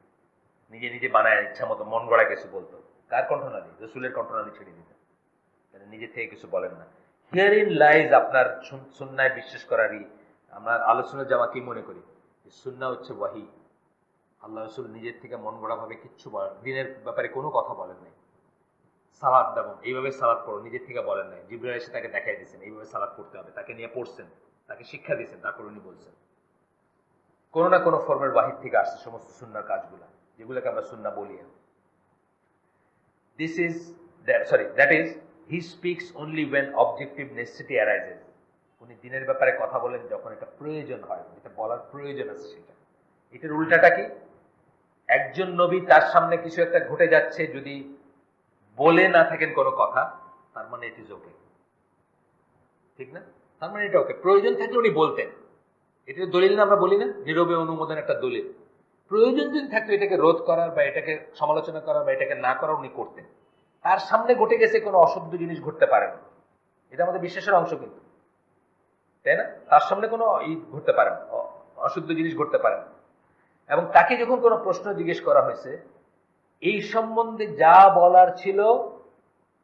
নিজে নিজে বানায় ইচ্ছা মতো মন গড়া কিছু বলতো, কার কণ্ঠনালী? রাসূলের কণ্ঠনালী ছিঁড়ে দিতেন। তাহলে নিজে থেকে কিছু বলেন না। হিয়ার ইন লাইজ আপনার সুন্নায় বিশ্বাস করারই আমরা আলোচনা জামা কি মনে করি, সুন্নাহ হচ্ছে ওয়াহি। আল্লাহ রাসূল নিজের থেকে মন গড়া ভাবে কিচ্ছু বলেন, দিনের ব্যাপারে কোনো কথা বলেন নাই। সালাদ দেবো, এইভাবে সালাদ পড়ো, নিজের থেকে বলেন নাই। জিবরাইল এসে তাকে দেখাই দিয়েছেন এইভাবে সালাদ পড়তে হবে, তাকে নিয়ে পড়ছেন, তাকে শিক্ষা দিয়েছেন, তারপর উনি বলছেন। কোনো না কোনো ফর্মের বাহির থেকে আসছে সমস্ত সুন্নাহর কাজগুলা, যেগুলোকে আমরা সুন্নাহ বলি। This is that is he speaks only when objective necessity arises. উনি দিনের ব্যাপারে কথা বলেন যখন এটা প্রয়োজন হয়, যেটা বলার প্রয়োজন আছে সেটা। এটার উল্টাটা কি? একজন নবী তার সামনে কিছু একটা ঘটে যাচ্ছে, যদি বলে না থাকেন কোনো কথা, তার মানে ইট ইজ ওকে, ঠিক না? তার মানে এটা ওকে। প্রয়োজন থাকলে উনি বলতেন, এটা দলিল না, আমরা বলি না নীরবে অনুমোদন একটা দলিল। প্রয়োজন যদি থাকতো এটাকে রোধ করার বা এটাকে সমালোচনা করার বা এটাকে না করার, উনি করতেন। তার সামনে ঘটে গেছে, কোনো অশুদ্ধ জিনিস ঘটতে পারে না, এটা আমাদের বিশ্বাসের অংশ কিন্তু, তাই না? তার সামনে কোনো ঘটতে পারে না, অশুদ্ধ জিনিস ঘটতে পারে না। এবং তাকে যখন কোনো প্রশ্ন জিজ্ঞেস করা হয়েছে, এই সম্বন্ধে যা বলার ছিল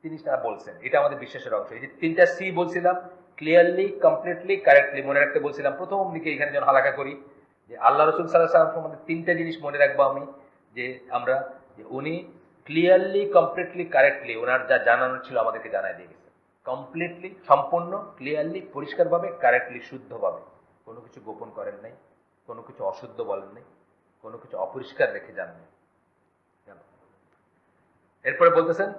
তিনি তা বলছেন, এটা আমাদের বিশ্বাসের অংশ। এই যে 3টা সি বলছিলাম, ক্লিয়ারলি, কমপ্লিটলি, কারেক্টলি মনে রাখতে বলছিলাম প্রথম দিকে। এখানে যখন হালাকা করি যে আল্লাহ রাসূল সাল্লাল্লাহু আলাইহি ওয়াসাল্লাম সম্বন্ধে 3টা জিনিস মনে রাখবো আমি, যে আমরা যে উনি ক্লিয়ারলি, কমপ্লিটলি, কারেক্টলি ওনার যা জানানোর ছিল আমাদেরকে জানাই দিয়ে গেছে। কমপ্লিটলি, সম্পূর্ণ, ক্লিয়ারলি, পরিষ্কারভাবে, কারেক্টলি, শুদ্ধভাবে, কোনো কিছু গোপন করেন নাই, কোনো কিছু অশুদ্ধ বলেন নাই, কোনো কিছু অপরিষ্কার রেখে যান নাই। এরপরে বলতেছেন,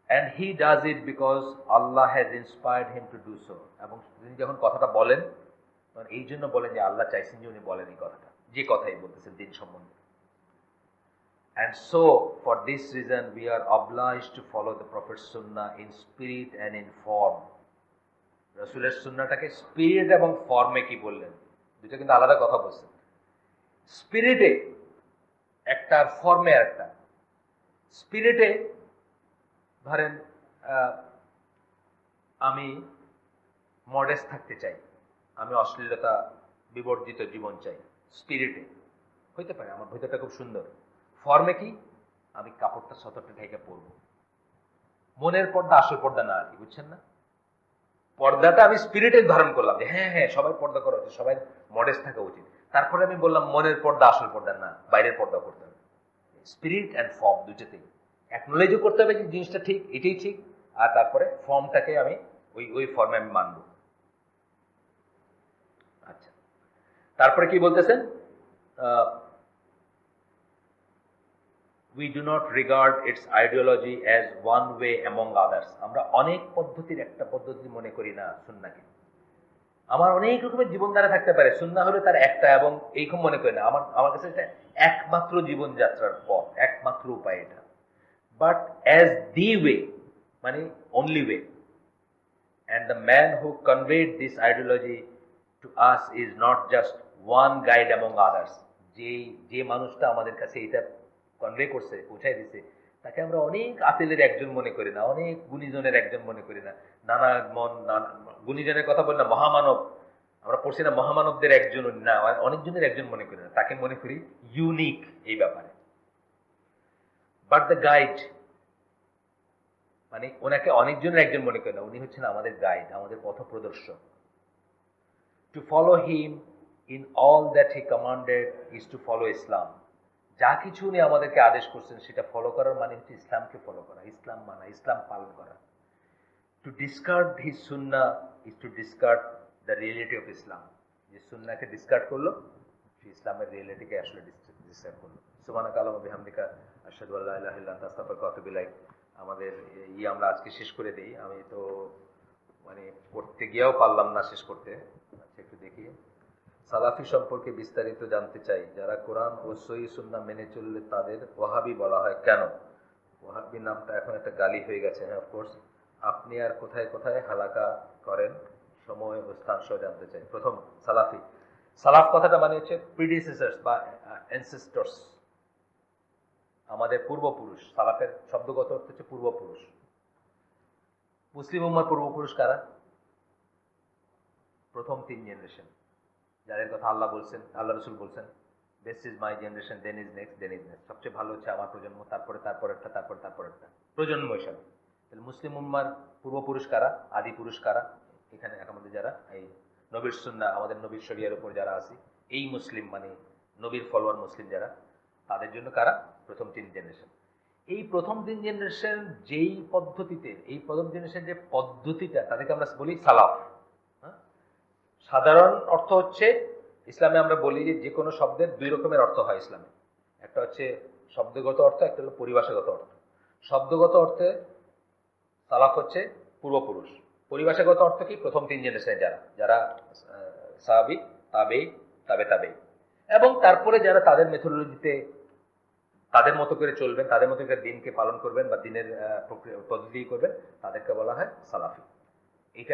and he does it because Allah has inspired him to do so. এবং তিনি যখন কথাটা বলেন তখন এই জন্য বলেন যে আল্লাহ চাইছেন যে উনি বলেন এই কথাটা, যে কথাই বলতেছেন দিন সম্বন্ধে। And so for this reason we are obliged to follow the Prophet's sunnah in spirit and in form. রাসূলের সুন্নাহটাকে স্পিরিট এবং ফর্মে কি বললেন, দুটো কিন্তু আলাদা কথা বলছেন। স্পিরিটে একটা, আর ফর্মে একটা। স্পিরিটে ধরেন আমি মডেস্ট থাকতে চাই, আমি অশ্লীলতা বিবর্জিত জীবন চাই, স্পিরিটে হইতে পারে, আমার ভিতরটা খুব সুন্দর। ফর্মে কি? আমি কাপড়টা সতর্কটা ঢেকে পরবো। মনের পর্দা আসল পর্দা না, আর কি, বুঝছেন না? পর্দাটা আমি স্পিরিটে ধারণ করলাম যে হ্যাঁ হ্যাঁ সবাই পর্দা করা উচিত, সবাই মডেস্ট থাকা উচিত। তারপরে আমি বললাম মনের পর্দা আসল পর্দা না, বাইরের পর্দা করতে হবে। স্পিরিট অ্যান্ড ফর্ম দুটোতেই অ্যাকনোলেজও করতে হবে যে জিনিসটা ঠিক, এটাই ঠিক, আর তারপরে ফর্মটাকে আমি ওই ফর্মে আমি মানব। আচ্ছা, তারপরে কি বলতেছেন, we do not regard its ideology as one way among others. আমরা অনেক পদ্ধতির একটা পদ্ধতি মনে করি না সুন্নাহকে। আমার অনেক রকমের জীবনধারা থাকতে পারে, সুন্নাহ হলে তার একটা, এবং এইরকম মনে করি না। আমার কাছে এটা একমাত্র জীবনযাত্রার পথ, একমাত্র উপায় এটা। বাট অ্যাজ দি ওয়ে, মানে only way, and the man who conveyed this ideology to us is not just one guide among others. যে মানুষটা আমাদের কাছে এটা কনভে করছে, পৌঁছাই দিছে, তাকে আমরা অনেক আতেলের একজন মনে করি না, অনেক গুণীজনের একজন মনে করি না, নানা গুণীজনের কথা বলি না, মহামানব আমরা পড়ছি না, মহামানবদের একজন না, অনেকজনের একজন মনে করি না, তাকে মনে করি ইউনিক এই ব্যাপারে। বাট দ্য গাইড, মানে ওনাকে অনেকজনের একজন মনে করেন না, উনি হচ্ছেন আমাদের গাইড, আমাদের পথপ্রদর্শক। To follow him in all that he commanded is to follow Islam. যা কিছু উনি আমাদেরকে আদেশ করছেন সেটা ফলো করার মানে হচ্ছে ইসলামকে ফলো করা, ইসলাম মানা, ইসলাম পালন করা। To discard his sunnah is to discard the reality of Islam. যে সুন্নাহকে ডিসকার্ড করলো, সে ইসলামের রিয়েলিটিকে আসলে ডিসকার্ড করলো। সুবহানাকা আল্লাহুম্মা বিহামদিকা আশহাদু আল্লা ইলাহা ইল্লা আনতা আস্তাগফিরুকা ওয়া আতুবু ইলাইক। আমাদের আমরা আজকে শেষ করে দেই। আমি তো মানে পড়তে গিয়েও পারলাম না শেষ করতে। আচ্ছা, একটু দেখি। সালাফি সম্পর্কে বিস্তারিত জানতে চাই। যারা কোরআন ও সহিহ সুন্নাহ মেনে চললে তাদের ওয়াহাবি বলা হয় কেন? ওয়াহাবি নামটা এখন একটা গালি হয়ে গেছে। হ্যাঁ, অফকোর্স। আপনি আর কোথায় কোথায় হালাকা করেন, সময় ও স্থান সহ জানতে চাই। প্রথম, সালাফি। সালাফ কথাটা মানে হচ্ছে প্রিডিসেসর্স বা অ্যানসেস্টরস, আমাদের পূর্বপুরুষ। সালাফের শব্দগত অর্থ হচ্ছে পূর্বপুরুষ। মুসলিম উম্মার পূর্বপুরুষ কারা? প্রথম 3 জেনারেশন, যাদের কথা আল্লাহ বলছেন, আল্লাহ রসুল বলছেন, best is my generation, then is next, then is next. সবচেয়ে ভালো হচ্ছে আমার প্রজন্ম, তারপরেরটা, তারপরেরটা, প্রজন্ম হিসাবে। তাহলে মুসলিম উম্মার পূর্বপুরুষ কারা, আদি পুরুষ কারা? এখানে আমাদের যারা এই নবীর সুন্নাহ, আমাদের নবীর শরিয়ার উপর যারা আছি, এই মুসলিম মানে নবীর ফলোয়ার মুসলিম যারা, তাদের জন্য কারা? প্রথম 3 জেনারেশন। এই প্রথম 3 জেনারেশন যেই পদ্ধতিতে, এই প্রথম জেনারেশন যে পদ্ধতিটা, তাদেরকে আমরা বলি সালাফ। সাধারণ অর্থ হচ্ছে, ইসলামে আমরা বলি যে কোনো শব্দের 2 রকমের অর্থ হয় ইসলামে। একটা হচ্ছে শব্দগত অর্থ, একটা হলো পরিভাষাগত অর্থ। শব্দগত অর্থে সালাফ হচ্ছে পূর্বপুরুষ। পরিভাষাগত অর্থ কি? প্রথম 3 জেনারেশনে যারা সাহাবী, তাবেঈ, তাবেঈ, এবং তারপরে যারা তাদের মেথোডোলজিতে তাদের মতো করে চলবেন, তাদের মতো করে দিনকে পালন করবেন বা দিনের পদ্ধতি করবেন, তাদেরকে বলা হয় সালাফি। এটা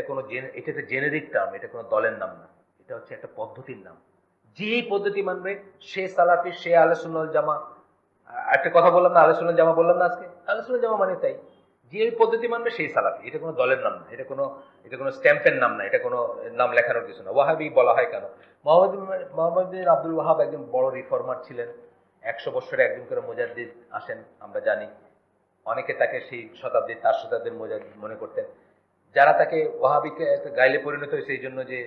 একটা জেনেরিক টার্ম, এটা কোনো দলের নাম না, এটা হচ্ছে একটা পদ্ধতির নাম। যে পদ্ধতি মানবে সে সালাফি, সে আহলে সুন্নাহ ওয়াল জামা। একটা কথা বললাম না, আহলে সুন্নাহ ওয়াল জামা বললাম না আজকে? আহলে সুন্নাহ ওয়াল জামা মানে তাই, যে পদ্ধতি মানবে সেই সালাফি। এটা কোনো দলের নাম না, এটা কোনো স্ট্যাম্পের নাম না, এটা কোনো নাম লেখানোর কিছু না। ওয়াহাবি বলা হয় কেন? মোহাম্মদ বিন আব্দুল ওয়াহাব একজন বড় রিফর্মার ছিলেন। 100 বছরে একজন করে মুজাদ্দিদ আসেন, আমরা জানি। অনেকে তাকে সেই শতাব্দীর, 4 শতাব্দীর মুজাদ্দিদ মনে করতেন। যারা তাকে ওয়াহাবিকে একটা গাইলে পরিণত হয়েছে এই জন্য যে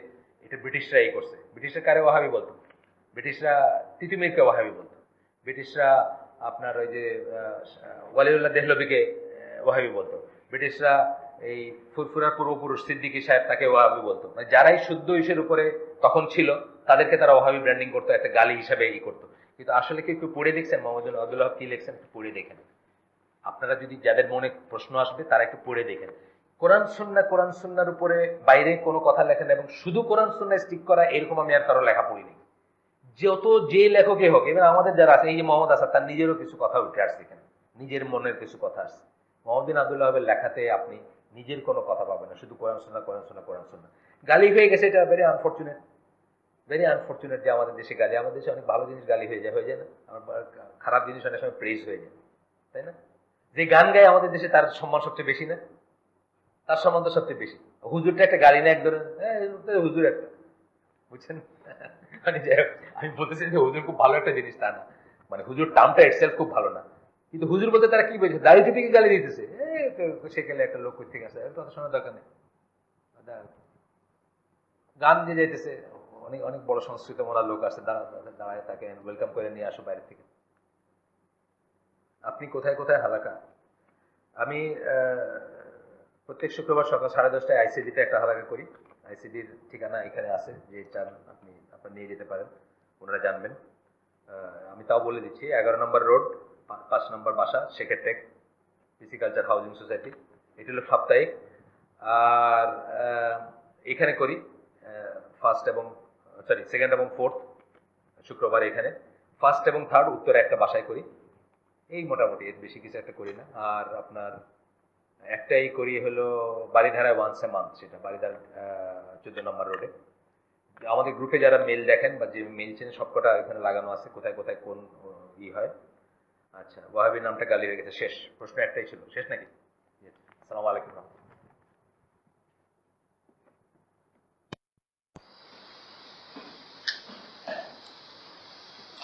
এটা ব্রিটিশরা এই করছে। ব্রিটিশরা কারে ওয়াহাবি বলতো? ব্রিটিশরা তিতুমিরকে ওয়াহাবি বলতো। ব্রিটিশরা আপনার ওই যে ওয়ালিউল্লাহ দেহলভিকে ওয়াহাবি বলতো। ব্রিটিশরা এই ফুরফুরার পূর্বপুরুষ সিদ্দিকী সাহেব, তাকে ওয়াহাবি বলতো। মানে যারাই শুদ্ধ ইসের উপরে তখন ছিল, তাদেরকে তারা ওয়াহাবি ব্র্যান্ডিং করতো, একটা গালি হিসাবে করতো। কিন্তু আসলে কি একটু পড়ে দেখছেন মোহাম্মদ বিন আব্দুল ওয়াহাব কি লিখছেন? একটু পড়ে দেখেন। আপনারা যদি, যাদের মনে প্রশ্ন আসবে, তারা একটু পড়ে দেখেন। কোরআন সুন্নাহর উপরে বাইরে কোনো কথা লেখেন এবং শুধু কোরআন সুন্নাহ স্টিক করা, এরকম আমি আর কারো লেখা পড়িনি। যে লেখকই হোক, এবার আমাদের যারা আছে, এই যে মোহাম্মদ আসাদ, তার নিজেরও কিছু কথা উঠে আসছে এখানে, নিজের মনের কিছু কথা আসছে। মোহাম্মদ বিন আব্দুল ওয়াহাবের লেখাতে আপনি নিজের কোনো কথা পাবেন না, শুধু কোরআন সুন্নাহ। গালি হয়ে গেছে, এটা ভেরি আনফরচুনেট যে আমাদের দেশে গালি। আমাদের দেশে অনেক ভালো জিনিস গালি হয়ে যায় না? আমার খারাপ জিনিস অনেক সময় প্রেজ হয়ে যায়, তাই না? যে গান গায় আমাদের দেশে, তার সম্মান সবচেয়ে বেশি না? তার সম্মান তো সবচেয়ে বেশি। হুজুরটা একটা গালি না এক ধরনের? হ্যাঁ, হুজুর একটা, বুঝছেন? মানে আমি বলতেছি যে হুজুর খুব ভালো একটা জিনিস তা না, মানে হুজুর টার্মটা ইটসেলফ খুব ভালো না। কিন্তু হুজুর বলতে তারা কি বলছে? দাড়ি টুপিকে গালি দিতেছে। সেখানে একটা লোক থেকে আসে, কথা শোনার দরকার নেই। গান যে যাইতেছে, অনেক অনেক বড় সংস্কৃত মনার লোক আসছে, দাঁড়ায় তাকে ওয়েলকাম করে নিয়ে আসো বাইরে থেকে। আপনি কোথায় কোথায় হালাকা? আমি প্রত্যেক শুক্রবার সকাল 10:30টায় আইসিডিতে একটা হালাকা করি। আইসিডির ঠিকানা এখানে আছে, যে চান আপনার নিয়ে যেতে পারেন, ওনারা জানবেন। আমি তাও বলে দিচ্ছি, 11 নম্বর রোড, 5 নম্বর বাসা, শেখের টেক, পিসিকালচার হাউজিং সোসাইটি। এটি হলো সাপ্তাহিক। আর এখানে করি সেকেন্ড এবং ফোর্থ শুক্রবার এখানে, ফার্স্ট এবং থার্ড উত্তরে একটা বাসায় করি। এই মোটামুটি, এর বেশি কিছু একটা করি না। আর আপনার একটাই করি হলো বাড়িধারায় ওয়ান্স এ মান্থ, সেটা বাড়িধারা 14 নম্বর রোডে। আমাদের গ্রুপে যারা মেল দেখেন বা যে মেল চেনে, সবকটা এখানে লাগানো আছে, কোথায় কোথায় কোন হয়। আচ্ছা, ওয়াহাবির নামটা গালি হয়ে গেছে। শেষ প্রশ্ন একটাই ছিল, শেষ নাকি? আসসালামু আলাইকুম।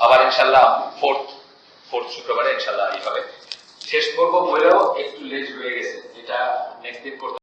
আবার ইনশাল্লাহ ফোর্থ শুক্রবারে ইনশাল্লাহ এইভাবে শেষ করবো বলেও একটু লেট হয়ে গেছে, যেটা নেক্সট দিন করতে